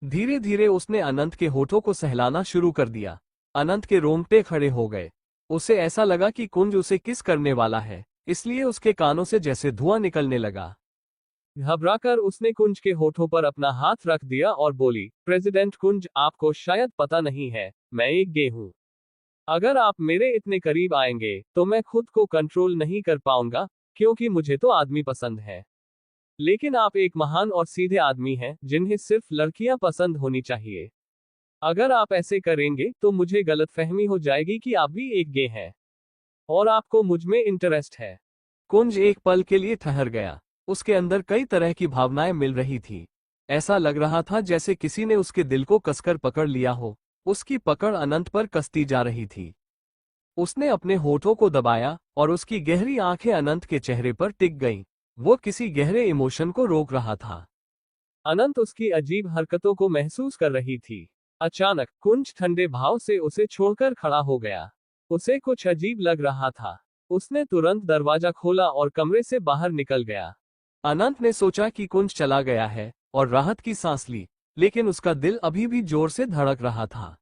धीरे धीरे उसने अनंत के होठों को सहलाना शुरू कर दिया। अनंत के रोंगटे खड़े हो गए। उसे ऐसा लगा कि कुंज उसे किस करने वाला है, इसलिए उसके कानों से जैसे धुआं निकलने लगा। घबराकर उसने कुंज के होठों पर अपना हाथ रख दिया और बोली, प्रेसिडेंट कुंज, आपको शायद पता नहीं है, मैं एक गे हूँ। अगर आप मेरे इतने करीब आएंगे तो मैं खुद को कंट्रोल नहीं कर पाऊंगा, क्योंकि मुझे तो आदमी पसंद है। लेकिन आप एक महान और सीधे आदमी हैं जिन्हें सिर्फ लड़कियां पसंद होनी चाहिए। अगर आप ऐसे करेंगे तो मुझे गलतफहमी हो जाएगी कि आप भी एक गे हैं और आपको मुझ में इंटरेस्ट है। कुंज एक पल के लिए ठहर गया। उसके अंदर कई तरह की भावनाएं मिल रही थी। ऐसा लग रहा था जैसे किसी ने उसके दिल को कसकर पकड़ लिया हो। उसकी पकड़ अनंत पर कसती जा रही थी। उसने अपने होठों को दबाया और उसकी गहरी आंखें अनंत के चेहरे पर टिक गईं। वो किसी गहरे इमोशन को रोक रहा था। अनंत उसकी अजीब हरकतों को महसूस कर रही थी। अचानक कुंज ठंडे भाव से उसे छोड़कर खड़ा हो गया। उसे कुछ अजीब लग रहा था। उसने तुरंत दरवाजा खोला और कमरे से बाहर निकल गया। अनंत ने सोचा कि कुंज चला गया है और राहत की सांस ली, लेकिन उसका दिल अभी भी जोर से धड़क रहा था।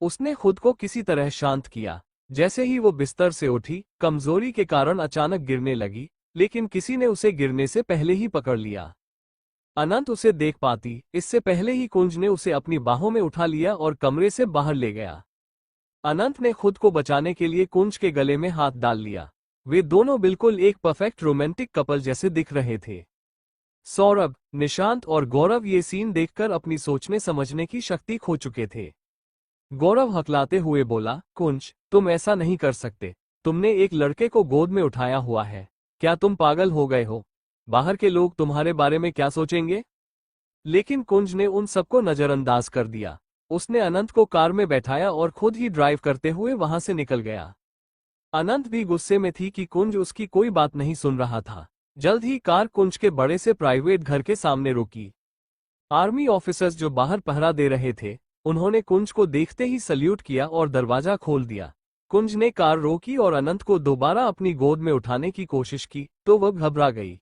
उसने खुद को किसी तरह शांत किया। जैसे ही वो बिस्तर से उठी, कमजोरी के कारण अचानक गिरने लगी, लेकिन किसी ने उसे गिरने से पहले ही पकड़ लिया। अनंत उसे देख पाती, इससे पहले ही कुंज ने उसे अपनी बाहों में उठा लिया और कमरे से बाहर ले गया। अनंत ने खुद को बचाने के लिए कुंज के गले में हाथ डाल लिया। वे दोनों बिल्कुल एक परफेक्ट रोमांटिक कपल जैसे दिख रहे थे। सौरभ, निशांत और गौरव ये सीन देखकर अपनी सोचने समझने की शक्ति खो चुके थे। गौरव हकलाते हुए बोला, कुंज, तुम ऐसा नहीं कर सकते। तुमने एक लड़के को गोद में उठाया हुआ है। क्या तुम पागल हो गए हो? बाहर के लोग तुम्हारे बारे में क्या सोचेंगे? लेकिन कुंज ने उन सबको नजरअंदाज कर दिया। उसने अनंत को कार में बैठाया और खुद ही ड्राइव करते हुए वहां से निकल गया। अनंत भी गुस्से में थी कि कुंज उसकी कोई बात नहीं सुन रहा था। जल्द ही कार कुंज के बड़े से प्राइवेट घर के सामने रुकी। आर्मी ऑफिसर्स जो बाहर पहरा दे रहे थे, उन्होंने कुंज को देखते ही सल्यूट किया और दरवाजा खोल दिया। कुंज ने कार रोकी और अनंत को दोबारा अपनी गोद में उठाने की कोशिश की, तो वह घबरा गई।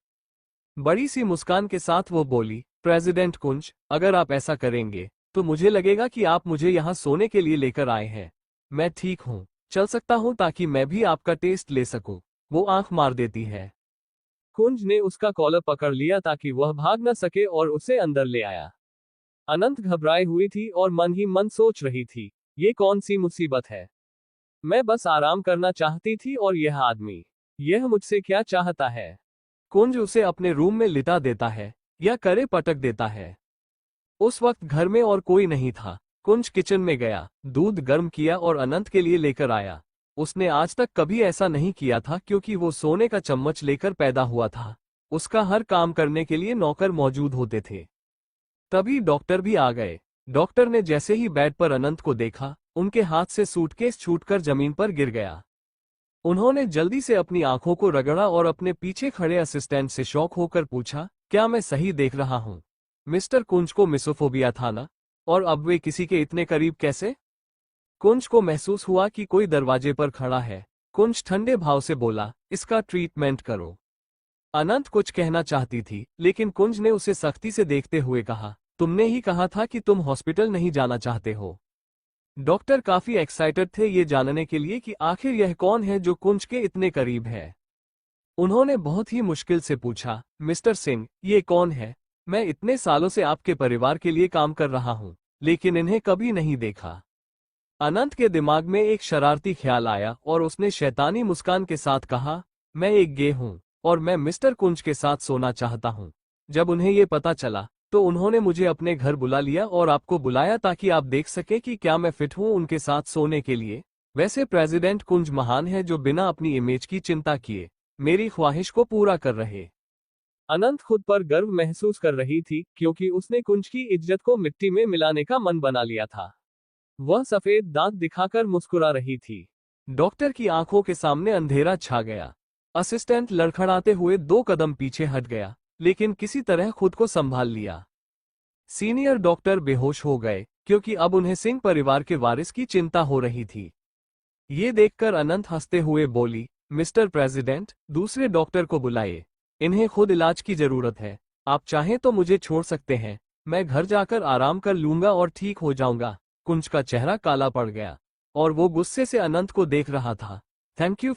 बड़ी सी मुस्कान के साथ वो बोली, प्रेसिडेंट कुंज, अगर आप ऐसा करेंगे तो मुझे लगेगा कि आप मुझे यहाँ सोने के लिए लेकर आए हैं। मैं ठीक हूँ, चल सकता हूँ ताकि मैं भी आपका टेस्ट ले सकूं। वो आंख मार देती है। कुंज ने उसका कॉलर पकड़ लिया ताकि वह भाग न सके और उसे अंदर ले आया। अनंत घबराई हुई थी और मन ही मन सोच रही थी, ये कौन सी मुसीबत है? मैं बस आराम करना चाहती थी और यह आदमी, यह मुझसे क्या चाहता है? कुंज उसे अपने रूम में लिटा देता है। या करे पटक देता है। उस वक्त घर में और कोई नहीं था। कुंज किचन में गया, दूध गर्म किया और अनंत के लिए लेकर आया। उसने आज तक कभी ऐसा नहीं किया था क्योंकि वो सोने का चम्मच लेकर पैदा हुआ था। उसका हर काम करने के लिए नौकर मौजूद होते थे। तभी डॉक्टर भी आ गए। डॉक्टर ने जैसे ही बेड पर अनंत को देखा, उनके हाथ से सूटकेस छूटकर जमीन पर गिर गया। उन्होंने जल्दी से अपनी आंखों को रगड़ा और अपने पीछे खड़े असिस्टेंट से शॉक होकर पूछा, क्या मैं सही देख रहा हूं? मिस्टर कुंज को मिसोफोबिया था ना? और अब वे किसी के इतने करीब कैसे? कुंज को महसूस हुआ कि कोई दरवाजे पर खड़ा है। कुंज ठंडे भाव से बोला, इसका ट्रीटमेंट करो। अनंत कुछ कहना चाहती थी, लेकिन कुंज ने उसे सख्ती से देखते हुए कहा, तुमने ही कहा था कि तुम हॉस्पिटल नहीं जाना चाहते हो। डॉक्टर काफी एक्साइटेड थे ये जानने के लिए कि आखिर यह कौन है जो कुंज के इतने करीब है। उन्होंने बहुत ही मुश्किल से पूछा, मिस्टर सिंह, ये कौन है? मैं इतने सालों से आपके परिवार के लिए काम कर रहा हूं, लेकिन इन्हें कभी नहीं देखा। अनंत के दिमाग में एक शरारती ख्याल आया और उसने शैतानी मुस्कान के साथ कहा, मैं एक गे हूं और मैं मिस्टर कुंज के साथ सोना चाहता हूं। जब उन्हें ये पता चला तो उन्होंने मुझे अपने घर बुला लिया और आपको बुलाया ताकि आप देख सके कि क्या मैं फिट हूं उनके साथ सोने के लिए। वैसे प्रेसिडेंट कुंज महान है जो बिना अपनी इमेज की चिंता किए मेरी ख्वाहिश को पूरा कर रहे। अनंत खुद पर गर्व महसूस कर रही थी क्योंकि उसने कुंज की इज्जत को मिट्टी में मिलाने का मन बना लिया था। वह सफेद दांत दिखाकर मुस्कुरा रही थी। डॉक्टर की आंखों के सामने अंधेरा छा गया। असिस्टेंट लड़खड़ाते हुए 2 कदम पीछे हट गया, लेकिन किसी तरह खुद को संभाल लिया। सीनियर डॉक्टर बेहोश हो गए क्योंकि अब उन्हें सिंह परिवार के वारिस की चिंता हो रही थी। ये देखकर अनंत हंसते हुए बोली, मिस्टर प्रेसिडेंट, दूसरे डॉक्टर को बुलाइए। इन्हें खुद इलाज की जरूरत है। आप चाहें तो मुझे छोड़ सकते हैं। मैं घर जाकर आराम कर लूंगा और ठीक हो जाऊंगा। कुंज का चेहरा काला पड़ गया और वो गुस्से से अनंत को देख रहा था। Thank you.